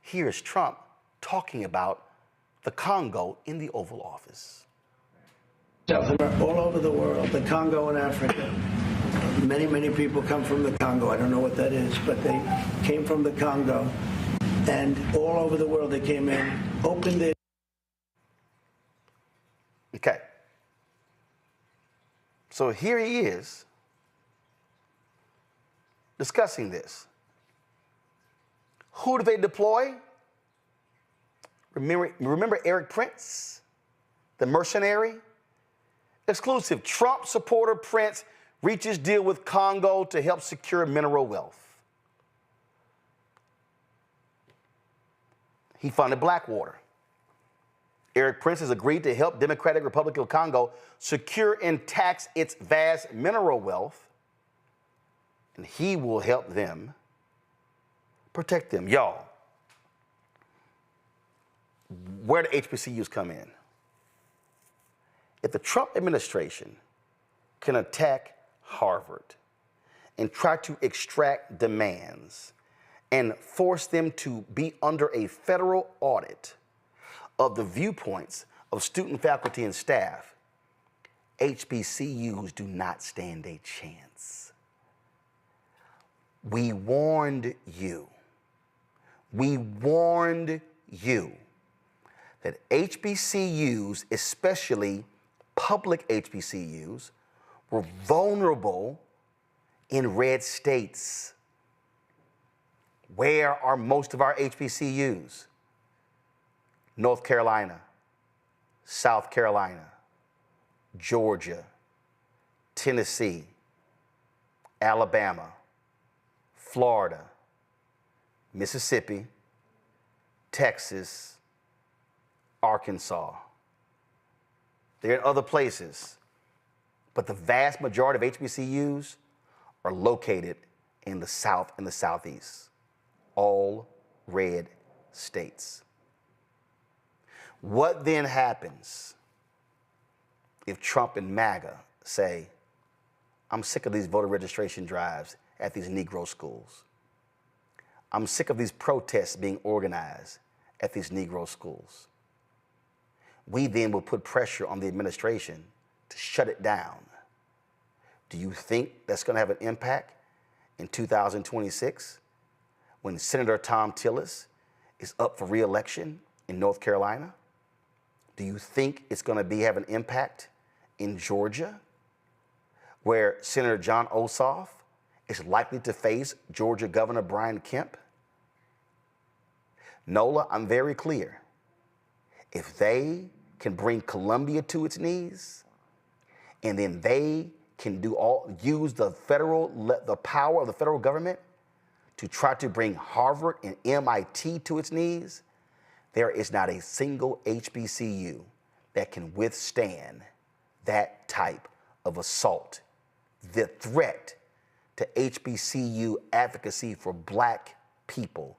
Speaker 2: Here's Trump talking about the Congo in the Oval Office.
Speaker 3: All over the world, the Congo and Africa. Many, many people come from the Congo. I don't know what that is, but they came from the Congo. And all over the world, they came in, opened their...
Speaker 2: Okay. So here he is discussing this. Who do they deploy? Remember Eric Prince, the mercenary? Exclusive. Trump supporter Prince reaches deal with Congo to help secure mineral wealth. He funded Blackwater. Eric Prince has agreed to help Democratic Republic of Congo secure and tax its vast mineral wealth, and he will help them protect them. Y'all, where do HBCUs come in? If the Trump administration can attack Harvard and try to extract demands and force them to be under a federal audit of the viewpoints of student, faculty, and staff, HBCUs do not stand a chance. We warned you. We warned you that HBCUs, especially public HBCUs, were vulnerable in red states. Where are most of our HBCUs? North Carolina, South Carolina, Georgia, Tennessee, Alabama, Florida, Mississippi, Texas, Arkansas. They're in other places, but the vast majority of HBCUs are located in the South and the Southeast, all red states. What then happens if Trump and MAGA say, I'm sick of these voter registration drives at these Negro schools. I'm sick of these protests being organized at these Negro schools. We then will put pressure on the administration to shut it down. Do you think that's going to have an impact in 2026 when Senator Thom Tillis is up for re-election in North Carolina? Do you think it's going to have an impact in Georgia, where Senator Jon Ossoff is likely to face Georgia Governor Brian Kemp? Nola, I'm very clear. If they can bring Columbia to its knees, and then they can use the power of the federal government to try to bring Harvard and MIT to its knees, there is not a single HBCU that can withstand that type of assault. The threat to HBCU advocacy for Black people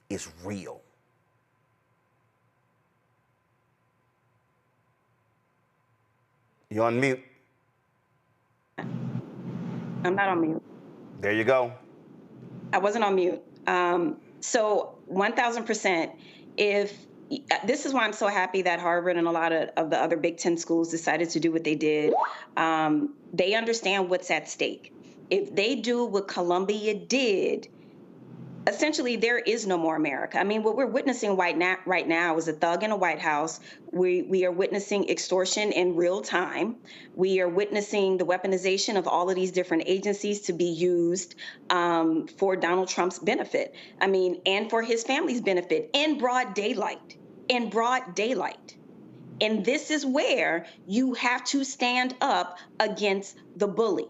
Speaker 2: is real. You're on mute.
Speaker 18: I'm not on mute.
Speaker 2: There you go.
Speaker 18: I wasn't on mute. So 1,000%, this is why I'm so happy that Harvard and a lot of the other Big Ten schools decided to do what they did. They understand what's at stake. If they do what Columbia did, essentially there is no more America. I mean, what we're witnessing right now is a thug in a White House. We are witnessing extortion in real time. We are witnessing the weaponization of all of these different agencies to be used for Donald Trump's benefit. I mean, and for his family's benefit in broad daylight. In broad daylight. And this is where you have to stand up against the bully.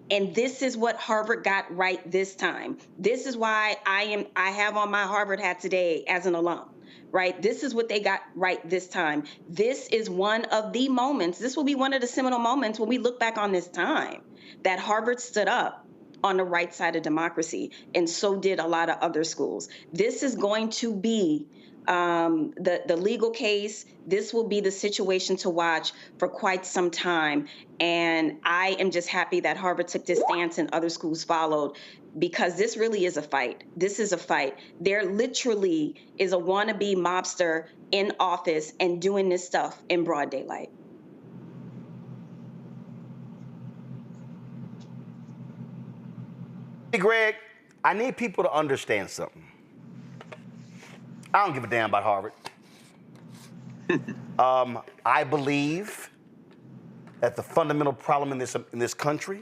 Speaker 18: And this is what Harvard got right this time. This is why I have on my Harvard hat today as an alum, right? This is what they got right this time. This is one of the moments, this will be one of the seminal moments when we look back on this time that Harvard stood up on the right side of democracy, and so did a lot of other schools. This is going to be the legal case. This will be the situation to watch for quite some time. And I am just happy that Harvard took this stance and other schools followed, because this really is a fight. This is a fight. There literally is a wannabe mobster in office and doing this stuff in broad daylight.
Speaker 2: Hey, Greg, I need people to understand something. I don't give a damn about Harvard. I believe that the fundamental problem in this country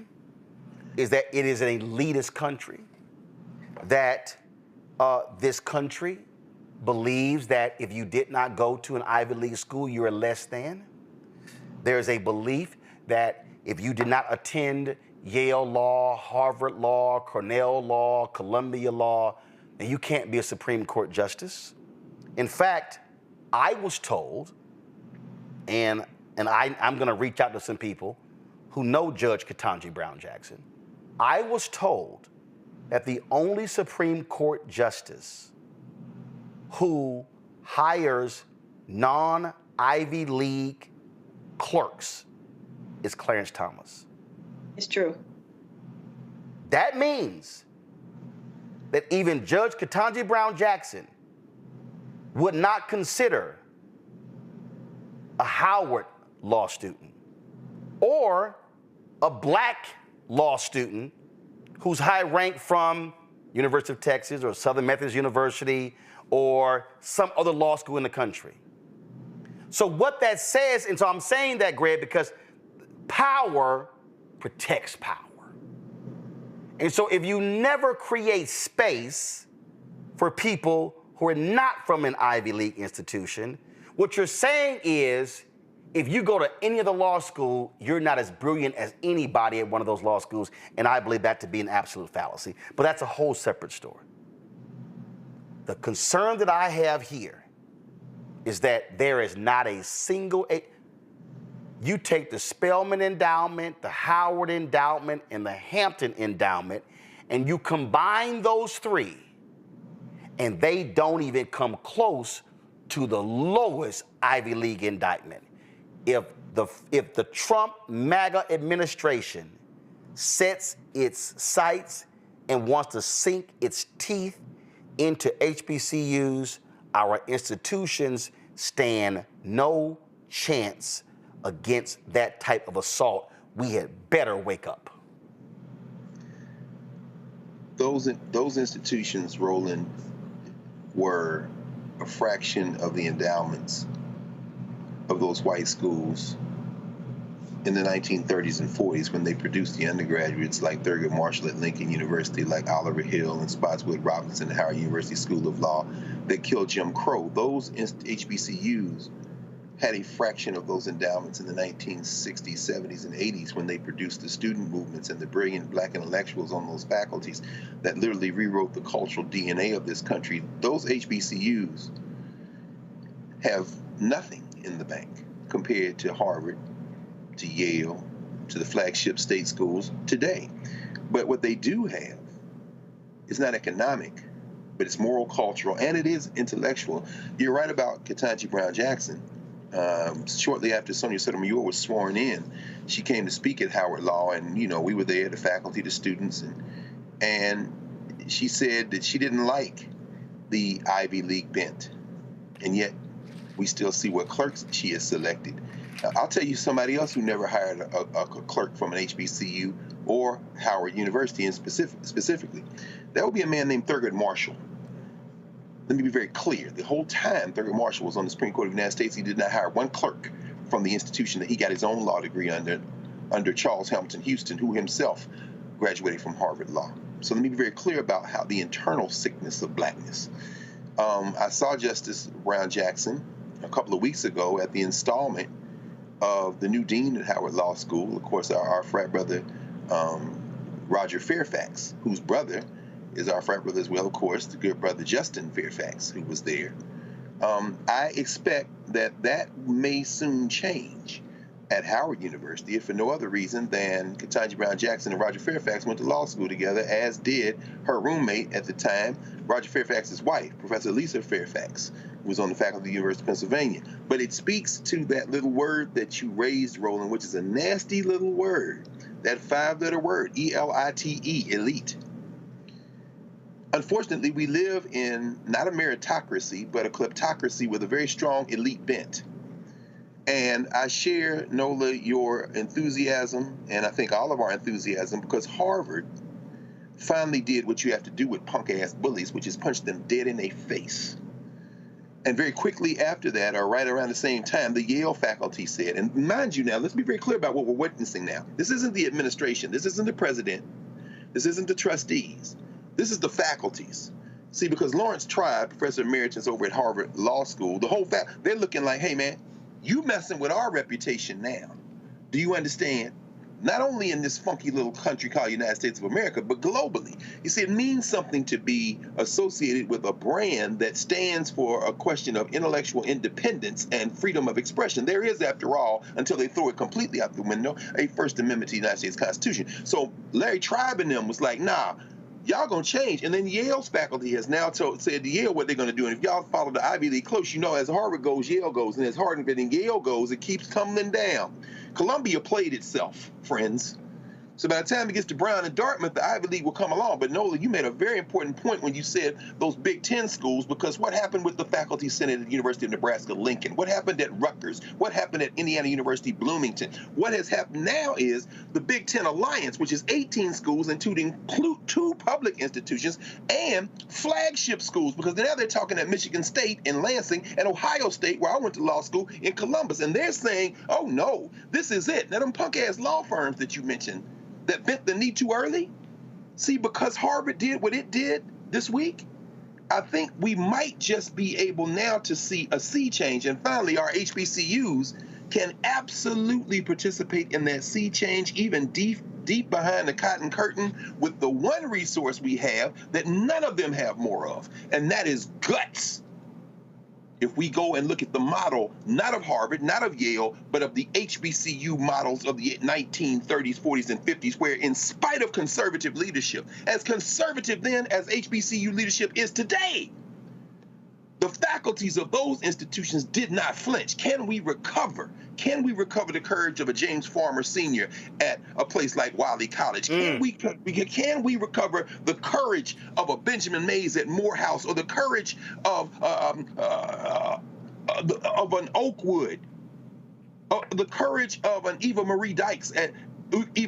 Speaker 2: is that it is an elitist country, that this country believes that if you did not go to an Ivy League school, you're less than. There's a belief that if you did not attend Yale Law, Harvard Law, Cornell Law, Columbia Law, then you can't be a Supreme Court justice. In fact, I was told, and I'm going to reach out to some people who know Judge Ketanji Brown Jackson. I was told that the only Supreme Court justice who hires non-Ivy League clerks is Clarence Thomas.
Speaker 18: It's true.
Speaker 2: That means that even Judge Ketanji Brown Jackson would not consider a Howard law student or a black law student who's high ranked from University of Texas or Southern Methodist University or some other law school in the country. So what that says, and so I'm saying that, Greg, because power protects power. And so if you never create space for people who are not from an Ivy League institution, what you're saying is, if you go to any other law school, you're not as brilliant as anybody at one of those law schools, and I believe that to be an absolute fallacy. But that's a whole separate story. The concern that I have here is that there is not a single... You take the Spelman Endowment, the Howard Endowment, and the Hampton Endowment, and you combine those three, and they don't even come close to the lowest Ivy League indictment. If the Trump MAGA administration sets its sights and wants to sink its teeth into HBCUs, our institutions stand no chance against that type of assault. We had better wake up.
Speaker 10: Those institutions, Roland, were a fraction of the endowments of those white schools in the 1930s and 40s when they produced the undergraduates like Thurgood Marshall at Lincoln University, like Oliver Hill and Spotswood Robinson at Howard University School of Law that killed Jim Crow. Those HBCUs had a fraction of those endowments in the 1960s, 70s, and 80s when they produced the student movements and the brilliant black intellectuals on those faculties that literally rewrote the cultural DNA of this country. Those HBCUs have nothing in the bank compared to Harvard, to Yale, to the flagship state schools today. But what they do have is not economic, but it's moral, cultural, and it is intellectual. You're right about Ketanji Brown Jackson. Shortly after Sonia Sotomayor was sworn in, she came to speak at Howard Law, and we were there, the faculty, the students, and she said that she didn't like the Ivy League bent, and yet we still see what clerks she has selected. I'll tell you somebody else who never hired a clerk from an HBCU or Howard University, and specifically, that would be a man named Thurgood Marshall. Let me be very clear. The whole time Thurgood Marshall was on the Supreme Court of the United States, he did not hire one clerk from the institution that he got his own law degree under Charles Hamilton Houston, who himself graduated from Harvard Law. So let me be very clear about how the internal sickness of blackness. I saw Justice Brown Jackson a couple of weeks ago at the installment of the new dean at Howard Law School, of course, our frat brother, Roger Fairfax, whose brother is our frat brother as well, of course, the good brother Justin Fairfax, who was there. I expect that may soon change at Howard University, if for no other reason than Ketanji Brown Jackson and Roger Fairfax went to law school together, as did her roommate at the time, Roger Fairfax's wife, Professor Lisa Fairfax, who was on the faculty of the University of Pennsylvania. But it speaks to that little word that you raised, Roland, which is a nasty little word, that 5-letter word, E-L-I-T-E, elite. Unfortunately, we live in not a meritocracy, but a kleptocracy with a very strong elite bent. And I share, Nola, your enthusiasm, and I think all of our enthusiasm, because Harvard finally did what you have to do with punk-ass bullies, which is punch them dead in their face. And very quickly after that, or right around the same time, the Yale faculty said, and mind you now, let's be very clear about what we're witnessing now. This isn't the administration. This isn't the president. This isn't the trustees. This is the faculties. See, because Lawrence Tribe, Professor Emeritus over at Harvard Law School, the whole they're looking like, hey, man, you messing with our reputation now. Do you understand? Not only in this funky little country called United States of America, but globally. You see, it means something to be associated with a brand that stands for a question of intellectual independence and freedom of expression. There is, after all, until they throw it completely out the window, a First Amendment to the United States Constitution. So Larry Tribe and them was like, nah, y'all gonna change. And then Yale's faculty has now said to Yale what they're gonna do. And if y'all follow the Ivy League close, you know as Harvard goes, Yale goes. And as Harvard and Yale goes, it keeps tumbling down. Columbia played itself, friends. So by the time it gets to Brown and Dartmouth, the Ivy League will come along. But Nola, you made a very important point when you said those Big Ten schools, because what happened with the Faculty Senate at the University of Nebraska-Lincoln? What happened at Rutgers? What happened at Indiana University Bloomington? What has happened now is the Big Ten Alliance, which is 18 schools, including 2 public institutions and flagship schools, because now they're talking at Michigan State in Lansing and Ohio State, where I went to law school, in Columbus. And they're saying, oh, no, this is it. Now, them punk-ass law firms that you mentioned, that bent the knee too early? See, because Harvard did what it did this week, I think we might just be able now to see a sea change. And finally, our HBCUs can absolutely participate in that sea change, even deep behind the cotton curtain, with the one resource we have that none of them have more of, and that is guts. If we go and look at the model, not of Harvard, not of Yale, but of the HBCU models of the 1930s, 40s, and 50s, where in spite of conservative leadership, as conservative then as HBCU leadership is today, the faculties of those institutions did not flinch. Can we recover? Can we recover the courage of a James Farmer Sr. at a place like Wiley College? Can we recover the courage of a Benjamin Mays at Morehouse, or the courage of an Oakwood, the courage of an Eva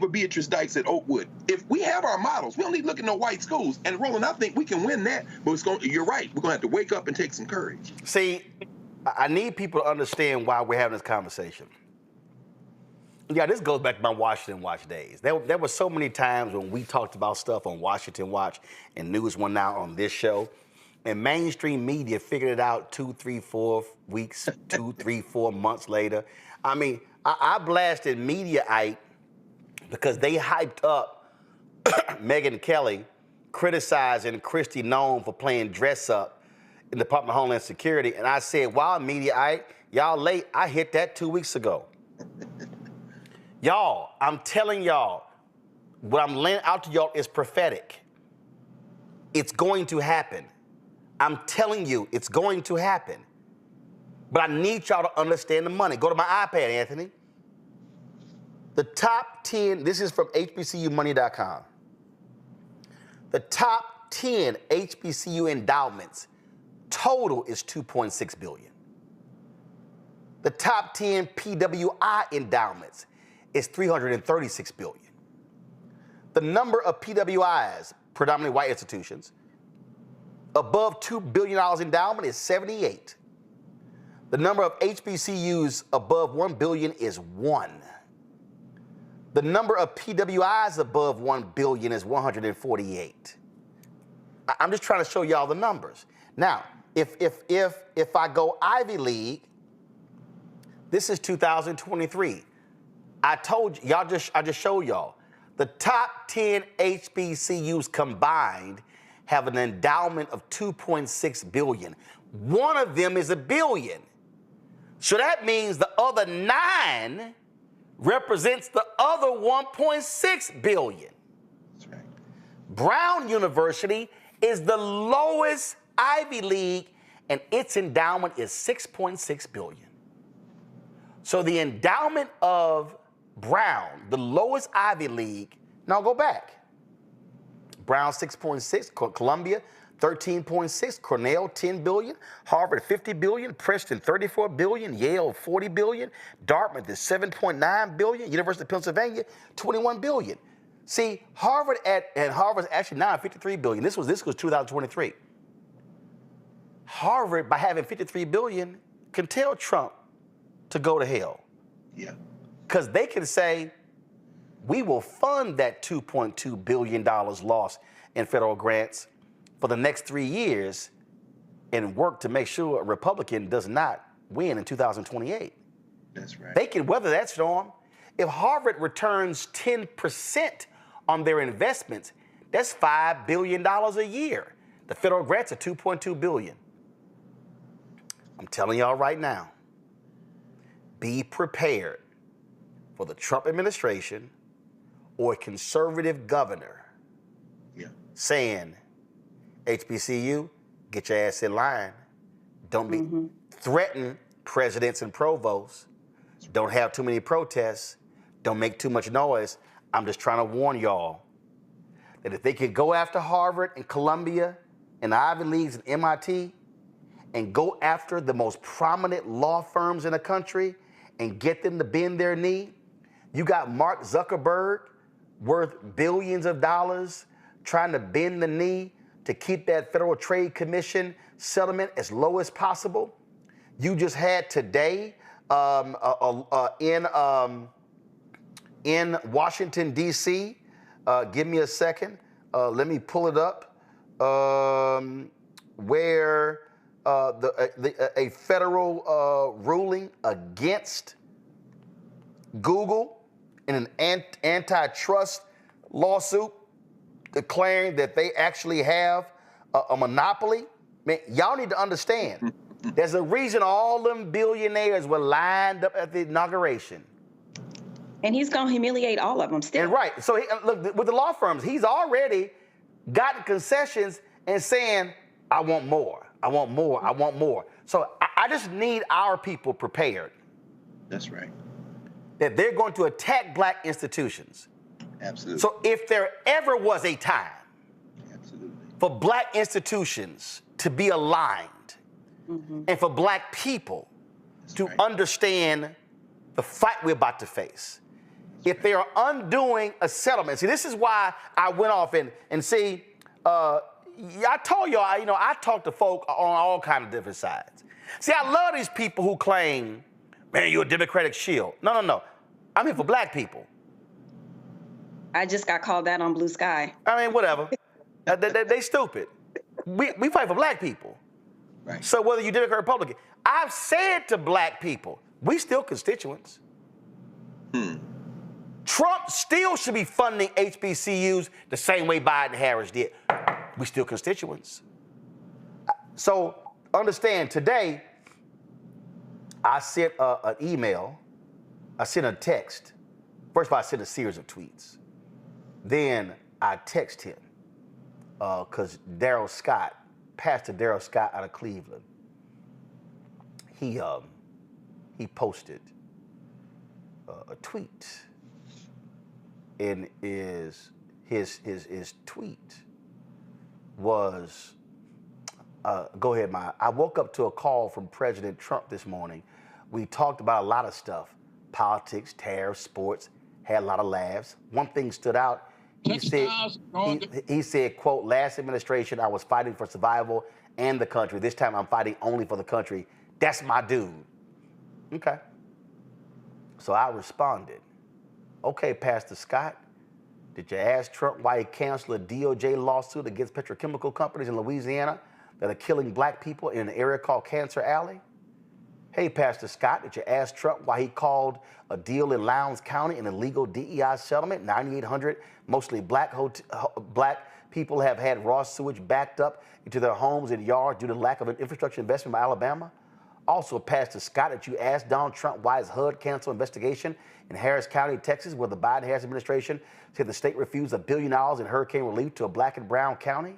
Speaker 10: Beatrice Dykes at Oakwood? If we have our models, we don't need to look at no white schools. And Roland, I think we can win that, but you're right. We're going to have to wake up and take some courage.
Speaker 2: See, I need people to understand why we're having this conversation. Yeah, this goes back to my Washington Watch days. There were so many times when we talked about stuff on Washington Watch and News One Now on this show, and mainstream media figured it out 2, 3, 4 weeks, 2, 3, 4 months later. I mean, I blasted Mediaite because they hyped up Megyn Kelly, criticizing Kristi Noem for playing dress up in the Department of Homeland Security. And I said, wow, Mediaite, y'all late. I hit that 2 weeks ago. Y'all, I'm telling y'all, what I'm laying out to y'all is prophetic. It's going to happen. I'm telling you, it's going to happen. But I need y'all to understand the money. Go to my iPad, Anthony. The top 10, this is from HBCUmoney.com. The top 10 HBCU endowments total is $2.6 billion. The top 10 PWI endowments is $336 billion. The number of PWIs, predominantly white institutions, above $2 billion endowment is 78. The number of HBCUs above $1 billion is 1. The number of PWIs above $1 billion is 148. I'm just trying to show y'all the numbers. Now, if I go Ivy League, this is 2023. I told you, I just showed y'all. The top 10 HBCUs combined have an endowment of $2.6 billion. One of them is $1 billion. So that means the other 9 represents the other $1.6 billion. That's right. Brown University is the lowest Ivy League, and its endowment is $6.6 billion. So the endowment of Brown, the lowest Ivy League, now go back. Brown 6.6, Columbia 13.6, Cornell 10 billion, Harvard 50 billion, Princeton 34 billion, Yale 40 billion, Dartmouth is 7.9 billion, University of Pennsylvania 21 billion. See, Harvard's actually now 53 billion. This was 2023. Harvard, by having 53 billion, can tell Trump to go to hell.
Speaker 10: Yeah.
Speaker 2: Because they can say, we will fund that $2.2 billion loss in federal grants for the next 3 years and work to make sure a Republican does not win in 2028.
Speaker 10: That's right.
Speaker 2: They can weather that storm. If Harvard returns 10% on their investments, that's $5 billion a year. The federal grants are $2.2 billion. I'm telling y'all right now, be prepared for the Trump administration or a conservative governor saying, HBCU, get your ass in line. Don't be threaten presidents and provosts. Don't have too many protests. Don't make too much noise. I'm just trying to warn y'all that if they could go after Harvard and Columbia and the Ivy Leagues and MIT and go after the most prominent law firms in the country and get them to bend their knee, you got Mark Zuckerberg worth billions of dollars trying to bend the knee to keep that Federal Trade Commission settlement as low as possible. You just had today in Washington, D.C., give me a second, let me pull it up, where a federal ruling against Google in an antitrust lawsuit declaring that they actually have a monopoly. Man, y'all need to understand, there's a reason all them billionaires were lined up at the inauguration.
Speaker 18: And he's going to humiliate all of them still.
Speaker 2: And right. So look, with the law firms, he's already gotten concessions and saying, I want more, I want more, I want more. So I just need our people prepared.
Speaker 10: That's right.
Speaker 2: That they're going to attack black institutions.
Speaker 10: Absolutely.
Speaker 2: So if there ever was a time for black institutions to be aligned and for black people to understand the fight we're about to face, if they are undoing a settlement, see, this is why I went off and see, I told y'all, I talk to folk on all kinds of different sides. See, I love these people who claim, man, you're a Democratic shield. No. I'm here for black people.
Speaker 18: I just got called that on Blue Sky.
Speaker 2: I mean, whatever. They stupid. We fight for black people.
Speaker 10: Right.
Speaker 2: So whether you're Democrat or Republican, I've said to black people, we still constituents. Trump still should be funding HBCUs the same way Biden and Harris did. We still constituents. So understand, today, I sent an email, I sent a text. First of all, I sent a series of tweets. Then I text him, because Darrell Scott, Pastor Darrell Scott out of Cleveland, he posted a tweet, and his tweet was, go ahead, Maya. I woke up to a call from President Trump this morning. We talked about a lot of stuff, politics, tariffs, sports, had a lot of laughs. One thing stood out. He said, quote, last administration, I was fighting for survival and the country. This time I'm fighting only for the country. That's my dude. Okay. So I responded, okay, Pastor Scott, did you ask Trump why he canceled a DOJ lawsuit against petrochemical companies in Louisiana that are killing black people in an area called Cancer Alley? Hey, Pastor Scott, did you ask Trump why he called a deal in Lowndes County an illegal DEI settlement? 9,800 mostly black people have had raw sewage backed up into their homes and yards due to lack of an infrastructure investment by Alabama. Also, Pastor Scott, did you ask Donald Trump why his HUD canceled investigation in Harris County, Texas, where the Biden-Harris administration said the state refused $1 billion in hurricane relief to a black and brown county?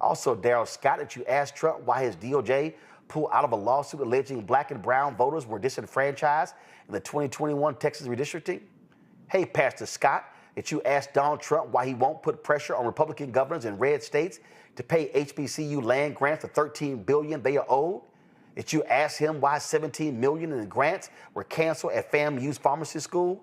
Speaker 2: Also, Darrell Scott, did you ask Trump why his DOJ pulled out of a lawsuit alleging black and brown voters were disenfranchised in the 2021 Texas redistricting? Hey, Pastor Scott, did you ask Donald Trump why he won't put pressure on Republican governors in red states to pay HBCU land grants the $13 billion they are owed? Did you ask him why $17 million in grants were canceled at FAMU's pharmacy school?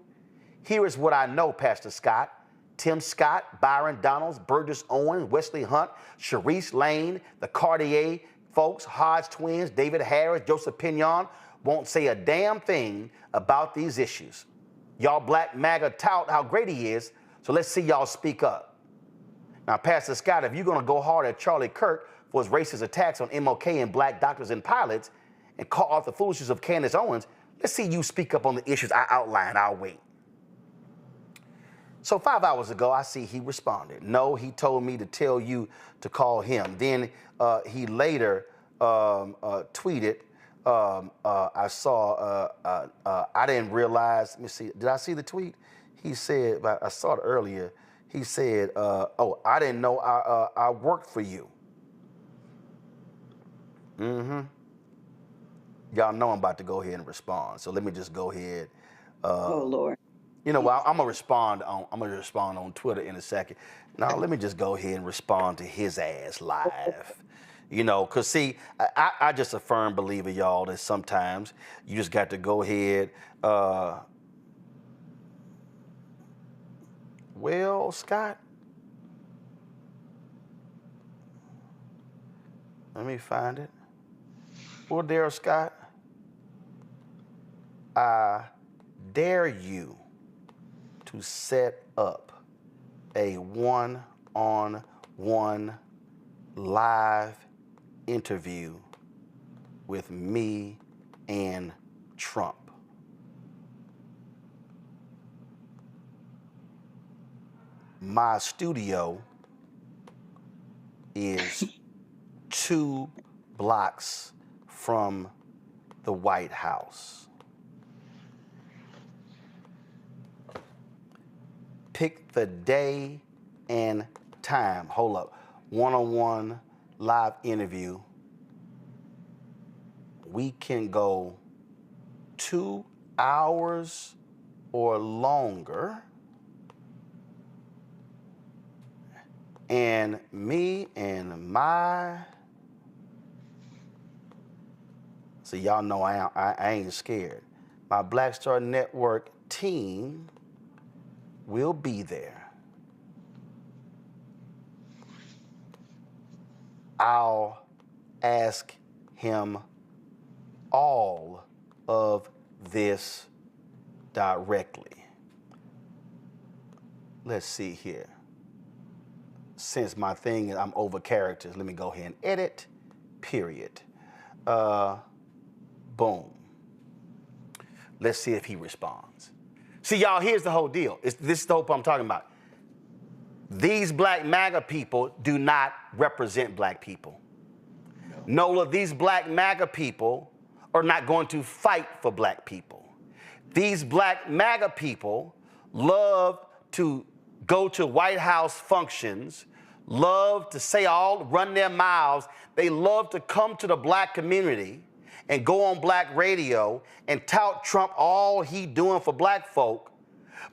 Speaker 2: Here is what I know, Pastor Scott. Tim Scott, Byron Donalds, Burgess Owens, Wesley Hunt, Sharice Lane, the Cartier folks, Hodge twins, David Harris, Joseph Pinion won't say a damn thing about these issues. Y'all black MAGA tout how great he is, so let's see y'all speak up. Now, Pastor Scott, if you're going to go hard at Charlie Kirk for his racist attacks on MLK and black doctors and pilots and call out the foolishness of Candace Owens, let's see you speak up on the issues I outlined. I'll wait. So 5 hours ago, I see he responded. No, he told me to tell you to call him. Then he later tweeted, I saw, I didn't realize, let me see, did I see the tweet? He said, I saw it earlier. He said, oh, I didn't know I worked for you. Y'all know I'm about to go ahead and respond. So let me just go ahead.
Speaker 18: Oh, Lord.
Speaker 2: You know what? I'm gonna respond on Twitter in a second. Now let me just go ahead and respond to his ass live. You know, cause see, I just a firm believer, y'all, that sometimes you just got to go ahead. Well, Scott, let me find it. Well, Daryl Scott, I dare you to set up a one-on-one live interview with me and Trump. My studio is 2 blocks from the White House. Pick the day and time. Hold up. One-on-one live interview. We can go 2 hours or longer. And me and my, so y'all know I ain't scared. My Black Star Network team will be there. I'll ask him all of this directly. Let's see here. Since my thing is I'm over characters, let me go ahead and edit, period. Boom. Let's see if he responds. See, y'all, here's the whole deal. This is the whole point I'm talking about. These black MAGA people do not represent black people. Nola, these black MAGA people are not going to fight for black people. These black MAGA people love to go to White House functions, love to run their mouths. They love to come to the black community and go on black radio and tout Trump all he doing for black folk.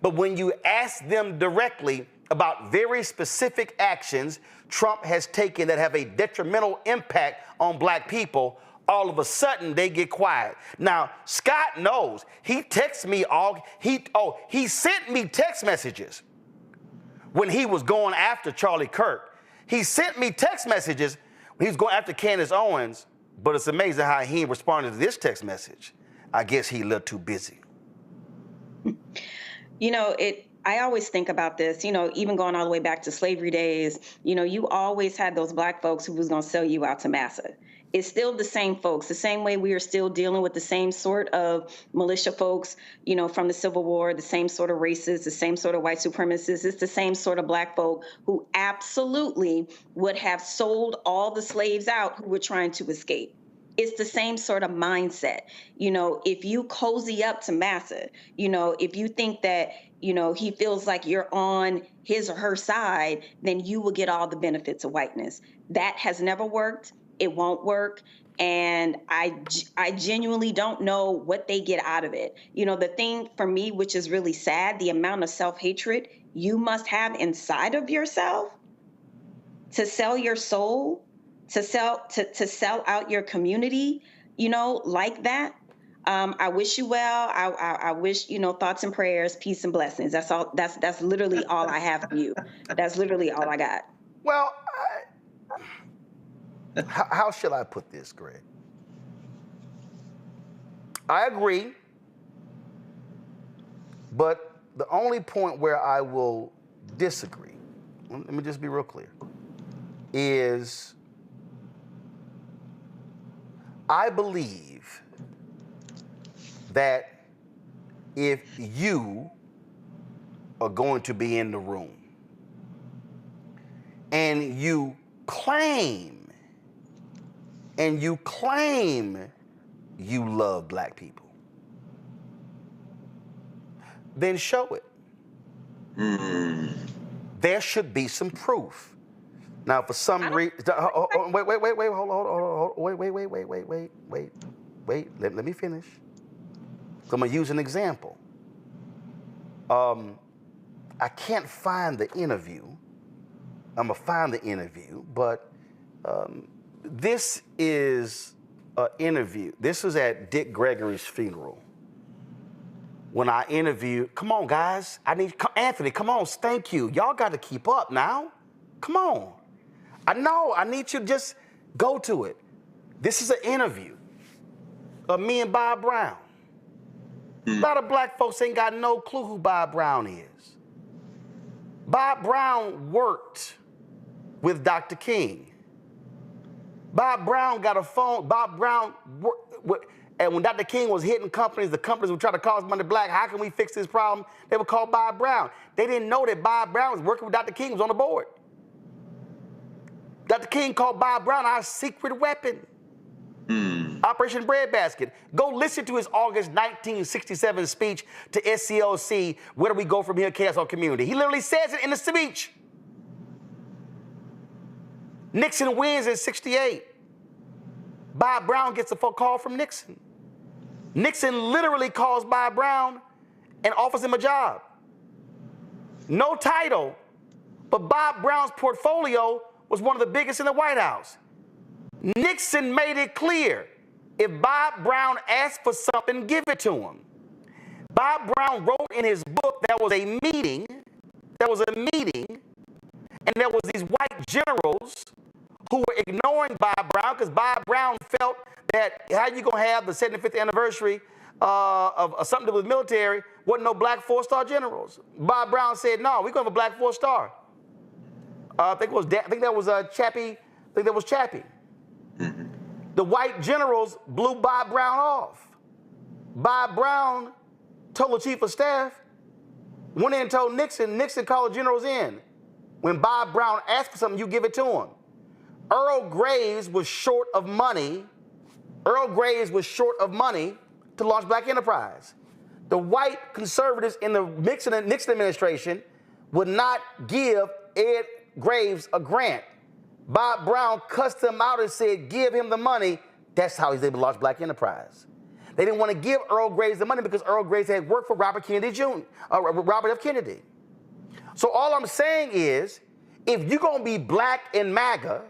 Speaker 2: But when you ask them directly about very specific actions Trump has taken that have a detrimental impact on black people, all of a sudden they get quiet. Now, Scott knows. He texts me he sent me text messages when he was going after Charlie Kirk. He sent me text messages when he was going after Candace Owens, but it's amazing how he responded to this text message. I guess he a little too busy.
Speaker 18: You know, I always think about this, you know, even going all the way back to slavery days, you know, you always had those black folks who was going to sell you out to massa. It's still the same folks, the same way we are still dealing with the same sort of militia folks, you know, from the Civil War, the same sort of racists, the same sort of white supremacists. It's the same sort of black folk who absolutely would have sold all the slaves out who were trying to escape. It's the same sort of mindset. You know, if you cozy up to massa, you know, if you think that, you know, he feels like you're on his or her side, then you will get all the benefits of whiteness. That has never worked. It won't work. And I genuinely don't know what they get out of it. You know, the thing for me, which is really sad, the amount of self-hatred you must have inside of yourself to sell your soul, to sell out your community, you know, like that. I wish you well. I wish, you know, thoughts and prayers, peace and blessings. That's all. That's literally all I have for you. That's literally all I got.
Speaker 2: Well, how shall I put this, Greg? I agree, but the only point where I will disagree, let me just be real clear, is I believe that if you are going to be in the room and you claim you love black people, then show it. There should be some proof. Now, for some reason, wait, let me finish. So I'm gonna use an example. I can't find the interview. I'm going to find the interview, but this is an interview. This was at Dick Gregory's funeral. When I interviewed, come on, guys. Anthony, come on, thank you. Y'all got to keep up now. Come on. I know, I need you to just go to it. This is an interview of me and Bob Brown. A lot of black folks ain't got no clue who Bob Brown is. Bob Brown worked with Dr. King. Bob Brown got a phone. Bob Brown and when Dr. King was hitting companies, the companies would try to cause money black. How can we fix this problem? They would call Bob Brown. They didn't know that Bob Brown was working with Dr. King, was on the board. Dr. King called Bob Brown our secret weapon. Operation Breadbasket. Go listen to his August 1967 speech to SCLC, Where Do We Go From Here, Chaos or Community. He literally says it in the speech. Nixon wins in 68. Bob Brown gets a phone call from Nixon. Nixon literally calls Bob Brown and offers him a job. No title, but Bob Brown's portfolio was one of the biggest in the White House. Nixon made it clear, if Bob Brown asked for something, give it to him. Bob Brown wrote in his book there was a meeting, and there was these white generals who were ignoring Bob Brown because Bob Brown felt that how you gonna have the 75th anniversary of something to do with military, wasn't no black 4-star generals. Bob Brown said, no, we're gonna have a black 4-star. I think that was Chappie. The white generals blew Bob Brown off. Bob Brown told the chief of staff, went in and told Nixon called the generals in. When Bob Brown asked for something, you give it to him. Earl Graves was short of money. To launch Black Enterprise. The white conservatives in the Nixon administration would not give Ed Graves a grant. Bob Brown cussed him out and said, give him the money. That's how he's able to launch Black Enterprise. They didn't want to give Earl Graves the money because Earl Graves had worked for Robert F. Kennedy. So all I'm saying is, if you're going to be black in MAGA,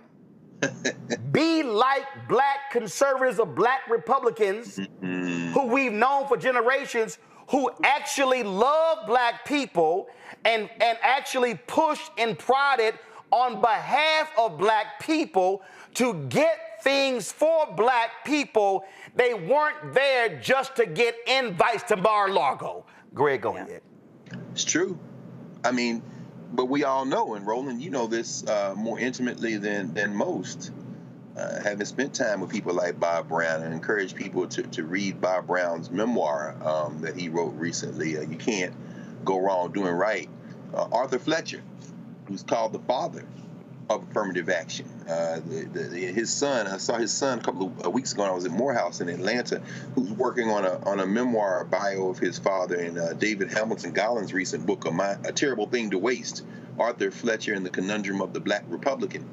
Speaker 2: be like black conservatives or black Republicans who we've known for generations, who actually love black people and actually pushed and prodded on behalf of black people to get things for black people. They weren't there just to get invites to Mar-a-Lago. Greg, go ahead.
Speaker 10: It's true. I mean, but we all know, and Roland, you know this more intimately than most, having spent time with people like Bob Brown, and encourage people to read Bob Brown's memoir that he wrote recently, You Can't Go Wrong Doing Right. Arthur Fletcher, who's called the father of affirmative action. His son, I saw his son a couple of weeks ago when I was at Morehouse in Atlanta, who's working on a memoir bio of his father in David Hamilton Gollin's recent book, A Terrible Thing to Waste, Arthur Fletcher and the Conundrum of the Black Republican.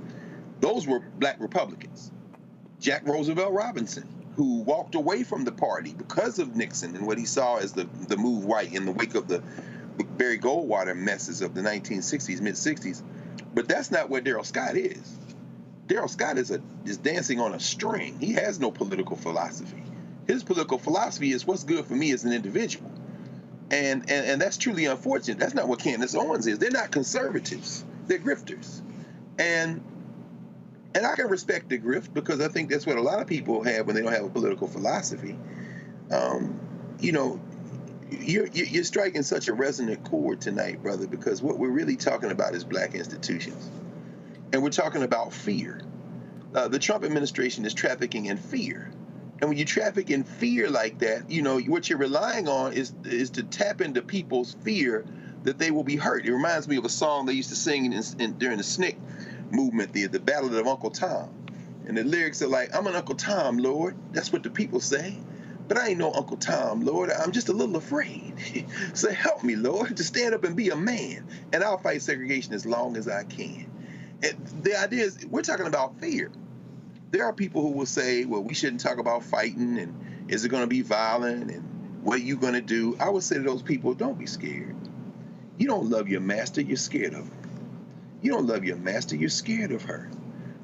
Speaker 10: Those were black Republicans. Jack Roosevelt Robinson, who walked away from the party because of Nixon and what he saw as the move white in the wake of the Barry Goldwater messes of the 1960s, mid-60s. But that's not what Darrell Scott is. Darrell Scott is dancing on a string. He has no political philosophy. His political philosophy is what's good for me as an individual. And that's truly unfortunate. That's not what Candace Owens is. They're not conservatives. They're grifters. And I can respect the grift because I think that's what a lot of people have when they don't have a political philosophy. You know, you're striking such a resonant chord tonight, brother, because what we're really talking about is black institutions. And we're talking about fear. The Trump administration is trafficking in fear. And when you traffic in fear like that, you know, what you're relying on is to tap into people's fear that they will be hurt. It reminds me of a song they used to sing during the SNCC movement, the Ballad of Uncle Tom. And the lyrics are like, I'm an Uncle Tom, Lord. That's what the people say. But I ain't no Uncle Tom, Lord. I'm just a little afraid. So help me, Lord, to stand up and be a man. And I'll fight segregation as long as I can. And the idea is, we're talking about fear. There are people who will say, well, we shouldn't talk about fighting, and is it going to be violent, and what are you going to do? I would say to those people, don't be scared. You don't love your master, you're scared of him. You don't love your master, you're scared of her.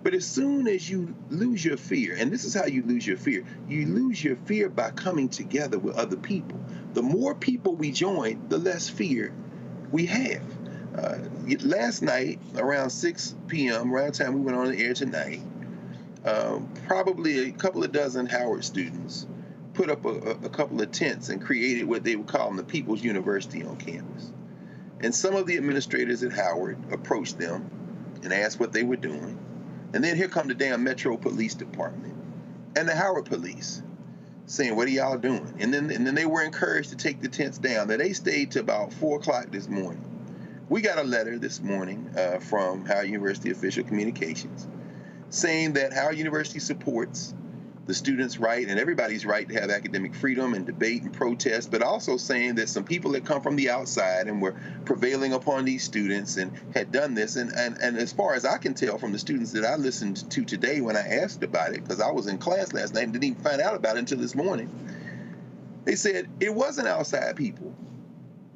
Speaker 10: But as soon as you lose your fear, and this is how you lose your fear, you lose your fear by coming together with other people. The more people we join, the less fear we have. Last night, around 6 p.m., around the time we went on the air tonight, probably a couple of dozen Howard students put up a couple of tents and created what they would call the People's University on campus. And some of the administrators at Howard approached them and asked what they were doing. And then here come the damn Metro Police Department and the Howard Police saying, what are y'all doing? And then they were encouraged to take the tents down. Now, they stayed to about 4 o'clock this morning. We got a letter this morning from Howard University Official Communications saying that Howard University supports the students' right and everybody's right to have academic freedom and debate and protest, but also saying that some people that come from the outside and were prevailing upon these students and had done this. And as far as I can tell from the students that I listened to today when I asked about it, because I was in class last night and didn't even find out about it until this morning, they said it wasn't outside people,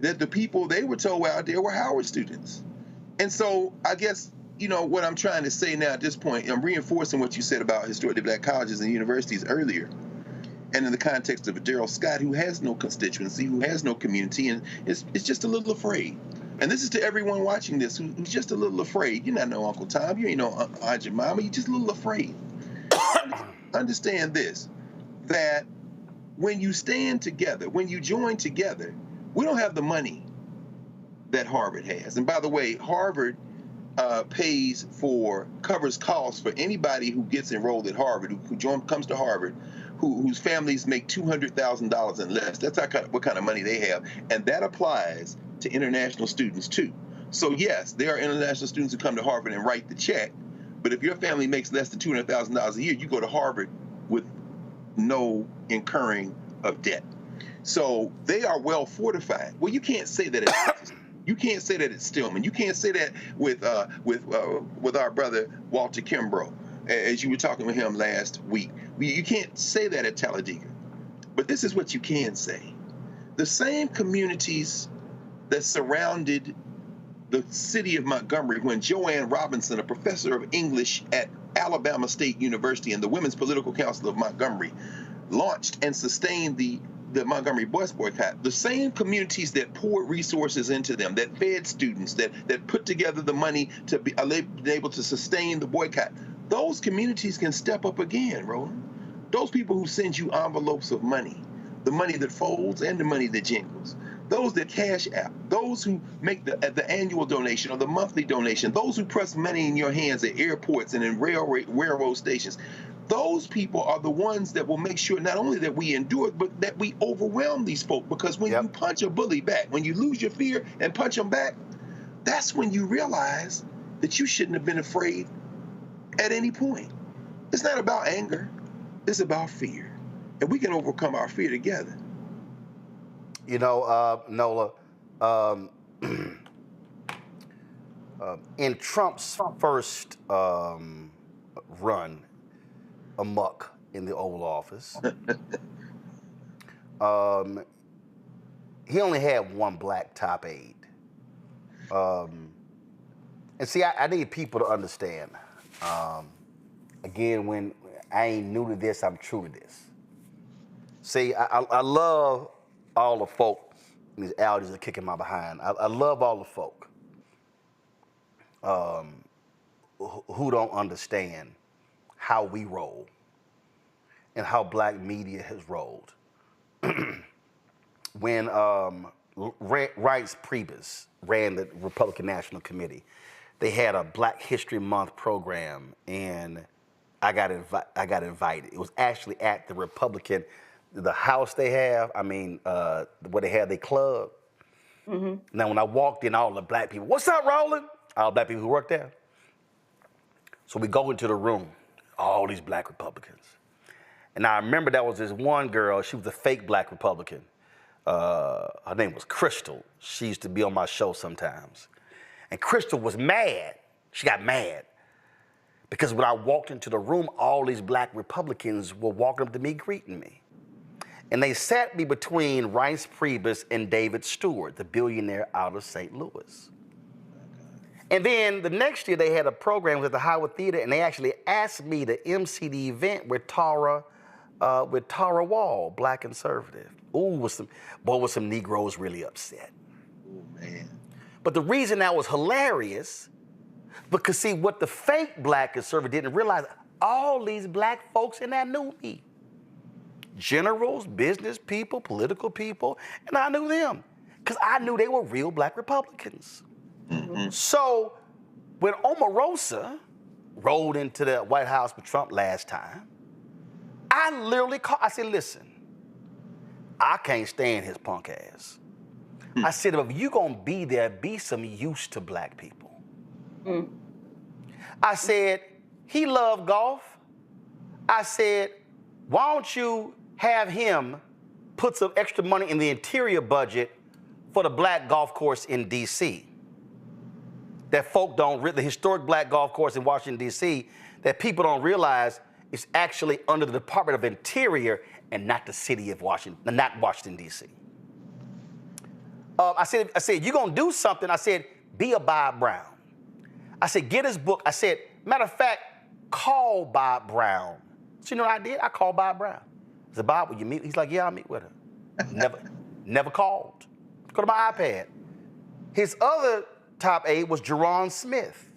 Speaker 10: that the people they were told out there were Howard students. And so I guess, you know, what I'm trying to say now at this point, I'm reinforcing what you said about historically black colleges and universities earlier, and in the context of Darrell Scott, who has no constituency, who has no community, and is just a little afraid. And this is to everyone watching this who's just a little afraid. You're not no Uncle Tom, you ain't no Aunt Jemima, you're just a little afraid. Understand this, that when you stand together, when you join together, we don't have the money that Harvard has. And by the way, Harvard covers costs for anybody who gets enrolled at Harvard, who comes to Harvard, whose families make $200,000 and less. That's what kind of money they have. And that applies to international students too. So yes, there are international students who come to Harvard and write the check, but if your family makes less than $200,000 a year, you go to Harvard with no incurring of debt. So they are well fortified. Well, you can't say that it's You can't say that at Stillman. You can't say that with our brother Walter Kimbrough, as you were talking with him last week. You can't say that at Talladega. But this is what you can say. The same communities that surrounded the city of Montgomery when Joanne Robinson, a professor of English at Alabama State University and the Women's Political Council of Montgomery, launched and sustained the Montgomery bus boycott, the same communities that poured resources into them, that fed students, that put together the money to be able to sustain the boycott, those communities can step up again, Roland. Those people who send you envelopes of money, the money that folds and the money that jingles, those that cash out, those who make the annual donation or the monthly donation, those who press money in your hands at airports and in railroad stations, those people are the ones that will make sure not only that we endure, but that we overwhelm these folk. Because when you punch a bully back, when you lose your fear and punch them back, that's when you realize that you shouldn't have been afraid at any point. It's not about anger. It's about fear. And we can overcome our fear together.
Speaker 2: You know, Nola, in Trump's first run amok in the Oval Office, he only had one black top aide. And see, I need people to understand. Again, when I ain't new to this, I'm true to this. See, I love all the folk, these allergies are kicking my behind. I love all the folk who don't understand how we roll and how black media has rolled. When Reince Priebus ran the Republican National Committee, they had a Black History Month program, and I got invited. It was actually at the Republican, the house they have, where they have their club. Mm-hmm. Now, when I walked in, all the black people, what's up, Roland? All the black people who work there. So we go into the room, all these black Republicans. And I remember there was this one girl, she was a fake black Republican. Her name was Crystal. She used to be on my show sometimes. And Crystal was mad. She got mad. Because when I walked into the room, all these black Republicans were walking up to me, greeting me. And they sat me between Rice Priebus and David Stewart, the billionaire out of St. Louis. And then the next year they had a program at the Howard Theater, and they actually asked me to MC the event with Tara Wall, black conservative. Ooh, was some Negroes really upset.
Speaker 10: Oh man.
Speaker 2: But the reason that was hilarious, because see, what the fake black conservative didn't realize, all these black folks in there knew me. Generals, business people, political people, and I knew them, because I knew they were real black Republicans.
Speaker 10: Mm-hmm.
Speaker 2: So when Omarosa rolled into the White House with Trump last time, I literally called, I said, listen, I can't stand his punk ass. I said, if you gonna be there, be some use to black people. I said, he loved golf. I said, why don't you have him put some extra money in the interior budget for the black golf course in D.C. that folk don't, the historic black golf course in Washington, D.C., that people don't realize is actually under the Department of Interior and not the city of Washington, not Washington, D.C. I said, you're gonna do something. I said, be a Bob Brown. I said, get his book. I said, matter of fact, call Bob Brown. So you know what I did? I called Bob Brown. I said, Bob, will you meet? He's like, yeah, I'll meet with her. Never called. Go to my iPad. His other top aide was Jerron Smith.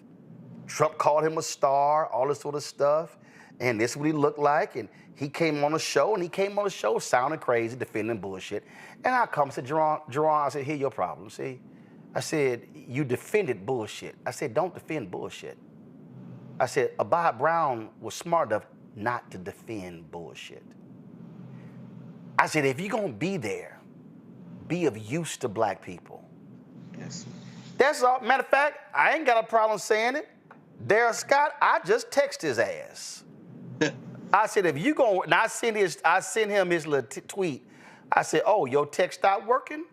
Speaker 2: Trump called him a star, all this sort of stuff. And this is what he looked like. And he came on the show, and he came on the show sounding crazy, defending bullshit. And I come and said, Jerron, I said, here's your problem, see? I said, you defended bullshit. I said, don't defend bullshit. I said, Bob Brown was smart enough not to defend bullshit. I said, if you're gonna be there, be of use to black people.
Speaker 10: Yes.
Speaker 2: That's all. Matter of fact, I ain't got a problem saying it. Darryl Scott, I just text his ass. I said, if you gonna, and I sent him his little tweet. I said, oh, your text stopped working?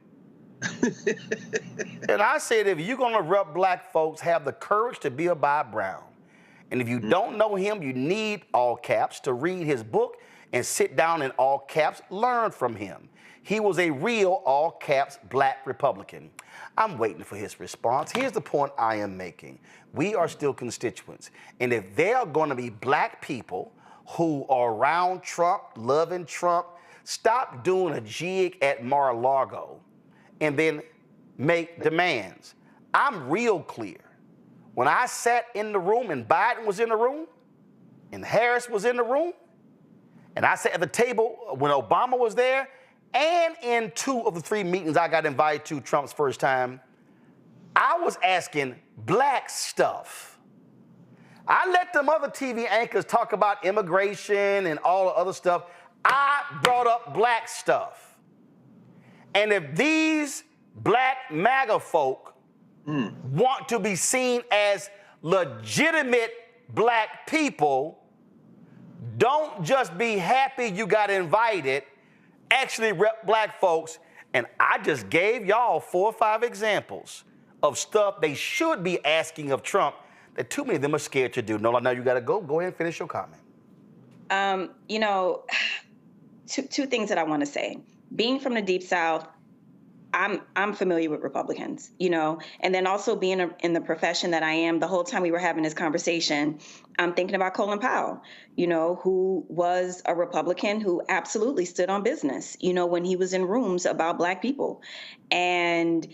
Speaker 2: And I said, if you're gonna rep black folks, have the courage to be a Bob Brown. And if you don't know him, you need all caps to read his book and sit down in all caps, learn from him. He was a real all caps black Republican. I'm waiting for his response. Here's the point I am making. We are still constituents. And if there are gonna be black people who are around Trump, loving Trump, stop doing a jig at Mar-a-Lago and then make demands. I'm real clear. When I sat in the room and Biden was in the room and Harris was in the room, and I sat at the table when Obama was there, and in 2 of the 3 meetings I got invited to Trump's first time, I was asking black stuff. I let them other TV anchors talk about immigration and all the other stuff. I brought up black stuff. And if these black MAGA folk want to be seen as legitimate black people, don't just be happy you got invited, actually rep black folks. And I just gave y'all 4 or 5 examples of stuff they should be asking of Trump that too many of them are scared to do. No, I know you got to go. Go ahead and finish your comment.
Speaker 18: You know, two things that I want to say. Being from the Deep South, I'm familiar with Republicans, you know, and then also being in the profession that I am, the whole time we were having this conversation, I'm thinking about Colin Powell, you know, who was a Republican who absolutely stood on business, you know, when he was in rooms about black people. And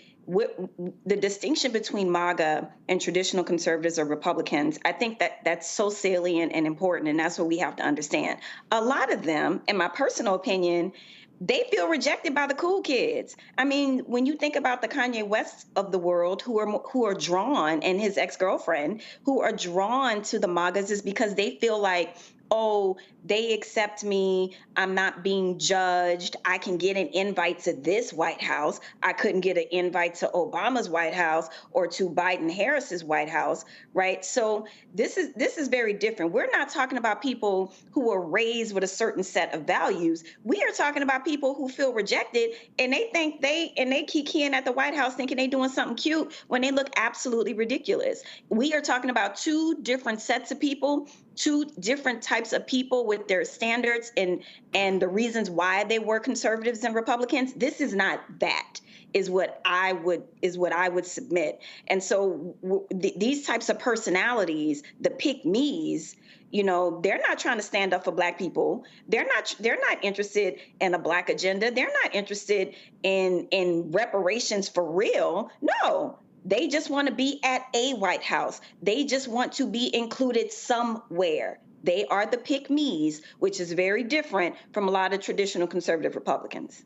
Speaker 18: the distinction between MAGA and traditional conservatives or Republicans, I think that that's so salient and important, and that's what we have to understand. A lot of them, in my personal opinion, they feel rejected by the cool kids. I mean, when you think about the Kanye West of the world who are drawn, and his ex-girlfriend, who are drawn to the MAGAs is because they feel like, oh, they accept me, I'm not being judged, I can get an invite to this White House, I couldn't get an invite to Obama's White House or to Biden-Harris's White House, right? So this is very different. We're not talking about people who were raised with a certain set of values. We are talking about people who feel rejected, and they think they kikiing at the White House thinking they doing something cute when they look absolutely ridiculous. We are talking about 2 different sets of people, two different types of people with their standards and the reasons why they were conservatives and Republicans. This is not that, is what I would submit. And so these types of personalities, the pick-me's, you know, they're not trying to stand up for Black people. They're not interested in a Black agenda. They're not interested in reparations for real. No. They just want to be at a White House. They just want to be included somewhere. They are the pick-me's, which is very different from a lot of traditional conservative Republicans.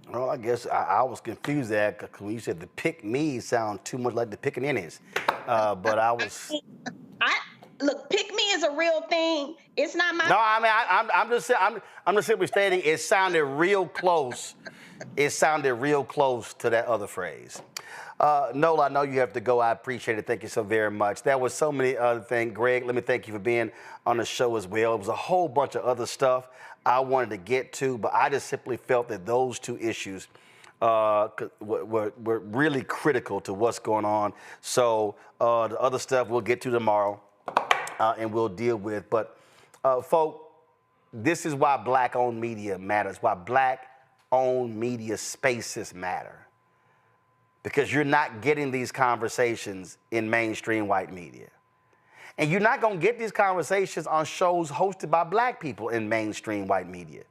Speaker 2: Well, I guess I was confused there because when you said the pick-me's sound too much like the pickaninnies. But I was...
Speaker 18: Look, pick-me is a real thing. It's not my...
Speaker 2: No, I mean, I'm just simply stating it sounded real close. It sounded real close to that other phrase. Nola, I know you have to go. I appreciate it. Thank you so very much. There was so many other things. Greg, let me thank you for being on the show as well. It was a whole bunch of other stuff I wanted to get to, but I just simply felt that those two issues were really critical to what's going on. So the other stuff we'll get to tomorrow and we'll deal with. But, folk, this is why Black-owned media matters, why Black-owned media spaces matter. Because you're not getting these conversations in mainstream white media. And you're not going to get these conversations on shows hosted by Black people in mainstream white media.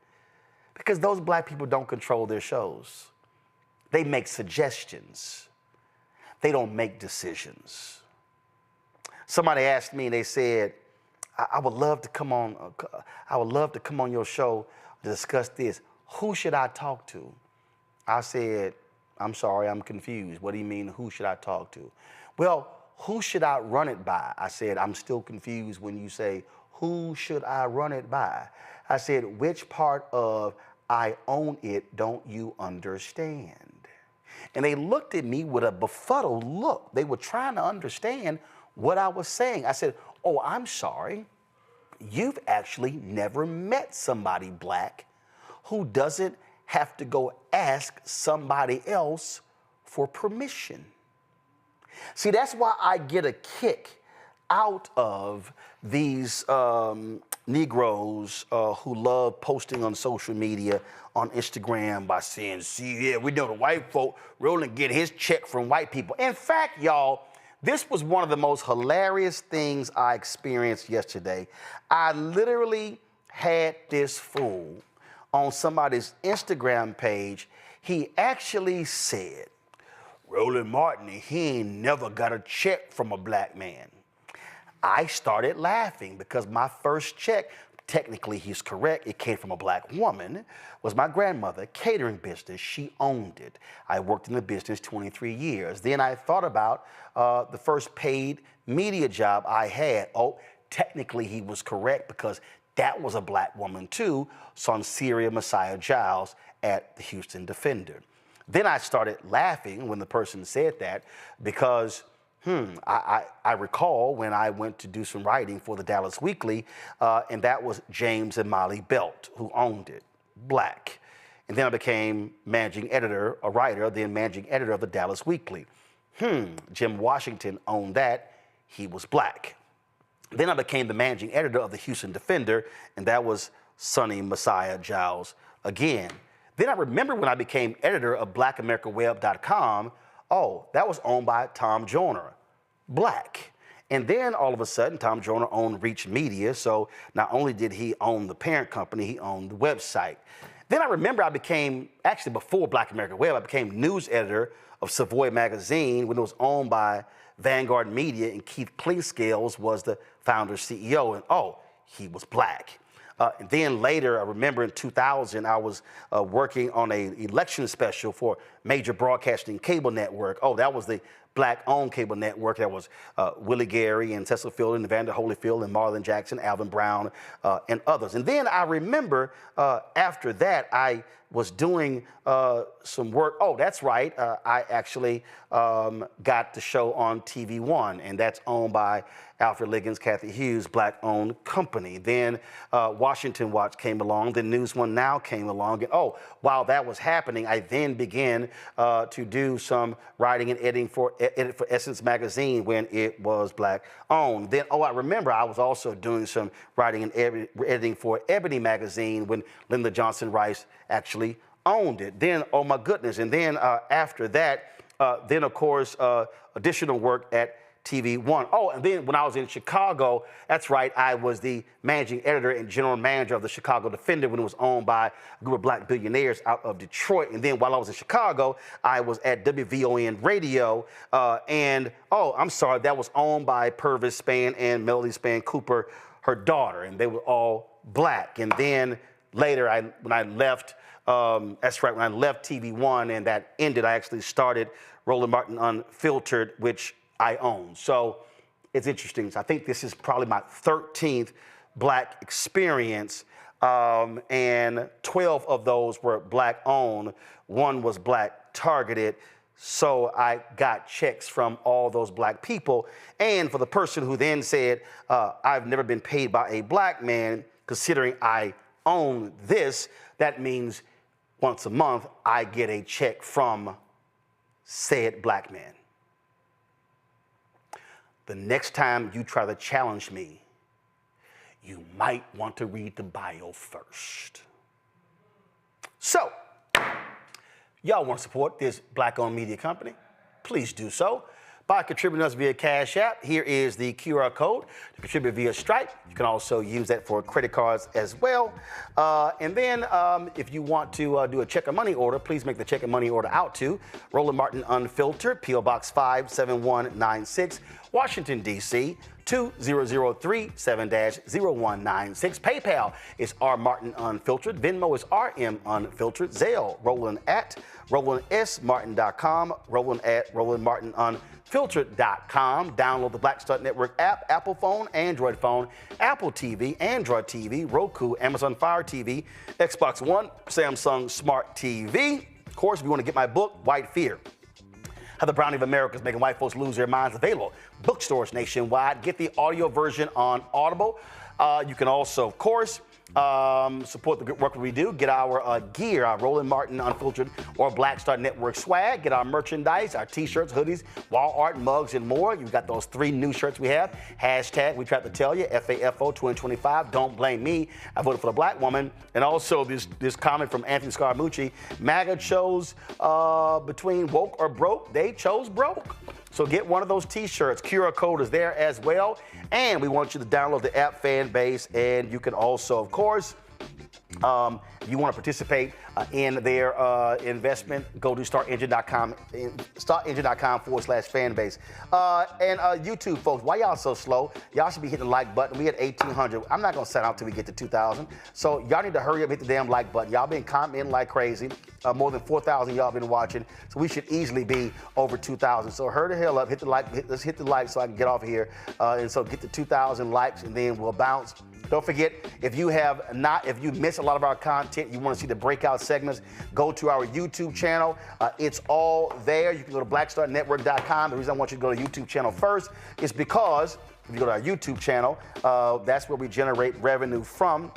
Speaker 2: Because those Black people don't control their shows. They make suggestions. They don't make decisions. Somebody asked me and they said, I would love to come on your show to discuss this. Who should I talk to? I said, I'm sorry, I'm confused. What do you mean, who should I talk to? Well, who should I run it by? I said, I'm still confused when you say, who should I run it by? I said, which part of I own it don't you understand? And they looked at me with a befuddled look. They were trying to understand what I was saying. I said, oh, I'm sorry. You've actually never met somebody Black who doesn't have to go ask somebody else for permission. See, that's why I get a kick out of these Negroes who love posting on social media, on Instagram, by saying, see, yeah, we know the white folk rolling get his check from white people. In fact, y'all, this was one of the most hilarious things I experienced yesterday. I literally had this fool on somebody's Instagram page. He actually said, Roland Martin, he ain't never got a check from a Black man. I started laughing because my first check, technically he's correct, it came from a Black woman, was my grandmother, catering business. She owned it. I worked in the business 23 years. Then I thought about the first paid media job I had. Oh, technically he was correct because that was a Black woman too, Sonseria Messiah Giles at the Houston Defender. Then I started laughing when the person said that because I recall when I went to do some writing for the Dallas Weekly, and that was James and Molly Belt who owned it, Black. And then I became managing editor, a writer, then managing editor of the Dallas Weekly. Jim Washington owned that, he was Black. Then I became the managing editor of the Houston Defender, and that was Sonny Messiah Giles again. Then I remember when I became editor of BlackAmericaWeb.com, oh, that was owned by Tom Joyner, Black. And then all of a sudden, Tom Joyner owned Reach Media, so not only did he own the parent company, he owned the website. Then I remember I became, actually before Black America Web, I became news editor of Savoy Magazine when it was owned by Vanguard Media, and Keith Cleescales was the founder CEO, and oh, he was Black. And then later, I remember in 2000, I was working on an election special for Major Broadcasting Cable Network. Oh, that was the Black-owned cable network. That was Willie Gary and Cecil Fielding, Evander Holyfield, and Marlon Jackson, Alvin Brown, and others. And then I remember after that, I was doing some work. Oh, that's right. I actually got the show on TV One, and that's owned by Alfred Liggins, Kathy Hughes, Black-owned company. Then Washington Watch came along. Then News One Now came along. And oh, while that was happening, I then began to do some writing and editing for Essence magazine when it was black owned. Then, I remember I was also doing some writing and editing for Ebony magazine when Lyndon Johnson Rice actually owned it. Then, oh my goodness, and then after that, then of course, additional work at TV One. Oh, and then when I was in Chicago, that's right, I was the managing editor and general manager of the Chicago Defender when it was owned by a group of black billionaires out of Detroit. And then while I was in Chicago, I was at WVON Radio, and I'm sorry, that was owned by Purvis Spann and Melody Spann Cooper, her daughter, and they were all black. And then later, when I left, that's right, when I left TV One and that ended, I actually started Roland Martin Unfiltered, which I own. So it's interesting. So I think this is probably my 13th black experience, and 12 of those were black owned. One was black targeted. So I got checks from all those black people. And for the person who then said, I've never been paid by a black man, considering I own this, that means once a month I get a check from said black man. The next time you try to challenge me, you might want to read the bio first. So, y'all want to support this black-owned media company? Please do so by contributing us via Cash App. Here is the QR code to contribute via Stripe. You can also use that for credit cards as well. And then if you want to do a check or money order, please make the check and money order out to Roland Martin Unfiltered, P.O. Box 57196, Washington, D.C., 20037-0196. PayPal is R Martin Unfiltered. Venmo is RM Unfiltered. Zelle, Roland at RolandSMartin.com. Roland at RolandMartinUnfiltered.com. Download the Black Start Network app, Apple phone, Android phone, Apple TV, Android TV, Roku, Amazon Fire TV, Xbox One, Samsung Smart TV. Of course, if you want to get my book, White Fear, How the Browning of America is Making White Folks Lose Their Minds, available bookstores nationwide. Get the audio version on Audible. You can also, of course, support the good work we do. Get our gear, our Roland Martin Unfiltered or Black Star Network swag. Get our merchandise, our t-shirts, hoodies, wall art, mugs, and more. You've got those 3 new shirts we have. Hashtag, we tried to tell you, FAFO 2025. Don't blame me. I voted for the black woman. And also this comment from Anthony Scaramucci. MAGA chose between woke or broke. They chose broke. So get one of those t-shirts. QR code is there as well. And we want you to download the app Fan Base. And you can also, of course, if you want to participate in their investment, go to startengine.com, startengine.com/fanbase. And YouTube, folks, why y'all so slow? Y'all should be hitting the like button. We at 1,800. I'm not going to sign out till we get to 2,000. So y'all need to hurry up, hit the damn like button. Y'all been commenting like crazy. More than 4,000 y'all been watching. So we should easily be over 2,000. So hurry the hell up, hit the like, let's hit the like so I can get off of here. And so get to 2,000 likes and then we'll bounce. Don't forget, if you miss a lot of our content, you want to see the breakout segments, go to our YouTube channel. It's all there. You can go to blackstarnetwork.com. The reason I want you to go to YouTube channel first is because if you go to our YouTube channel, that's where we generate revenue from.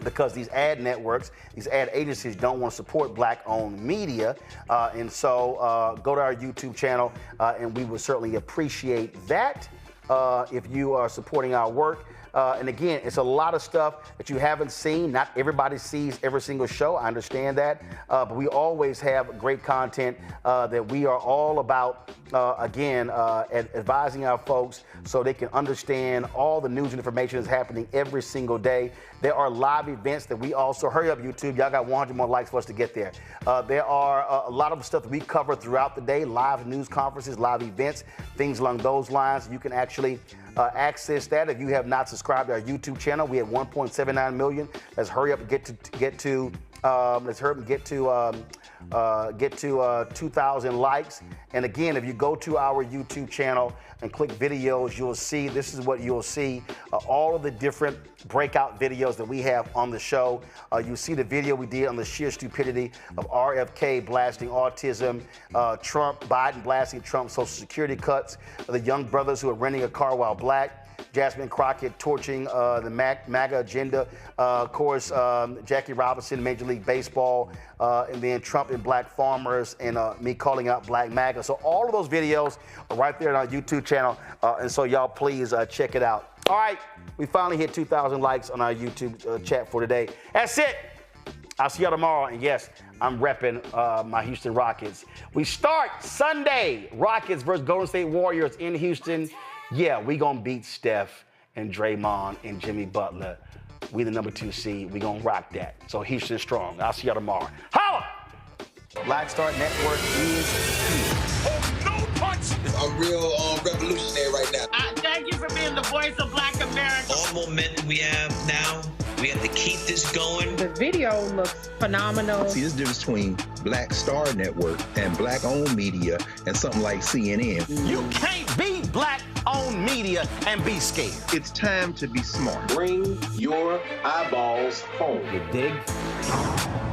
Speaker 2: Because these ad networks, these ad agencies don't want to support black-owned media. And so go to our YouTube channel, and we would certainly appreciate that if you are supporting our work. And again, it's a lot of stuff that you haven't seen. Not everybody sees every single show. I understand that. But we always have great content that we are all about, advising our folks so they can understand all the news and information that's happening every single day. There are live events that we also, hurry up YouTube, y'all got 100 more likes for us to get there. There are a lot of stuff that we cover throughout the day, live news conferences, live events, things along those lines. You can actually access that if you have not subscribed to our YouTube channel. We have 1.79 million. Let's hurry up and get to 2,000 likes. And again, if you go to our YouTube channel and click videos, you'll see, this is what you'll see, all of the different breakout videos that we have on the show. You see the video we did on the sheer stupidity of RFK blasting autism, Biden blasting Trump's Social Security cuts, the young brothers who are renting a car while black. Jasmine Crockett torching the MAGA agenda. Of course, Jackie Robinson, Major League Baseball, and then Trump and black farmers, and me calling out black MAGA. So all of those videos are right there on our YouTube channel. And so y'all please check it out. All right, we finally hit 2,000 likes on our YouTube chat for today. That's it. I'll see y'all tomorrow. And yes, I'm repping my Houston Rockets. We start Sunday, Rockets versus Golden State Warriors in Houston. Yeah, we gonna beat Steph and Draymond and Jimmy Butler. We the number 2 seed. We gonna rock that. So Houston strong. I'll see y'all tomorrow. Holla! Black Star Network is here.
Speaker 4: Oh, no punch! I'm real revolutionary right now.
Speaker 5: Thank you for being the voice of Black America.
Speaker 6: All momentum we have now, we have to keep this going.
Speaker 7: The video looks phenomenal.
Speaker 8: See, this difference between Black Star Network and black-owned media and something like CNN.
Speaker 2: You can't be black-owned media and be scared.
Speaker 8: It's time to be smart.
Speaker 12: Bring your eyeballs home.
Speaker 2: You dig?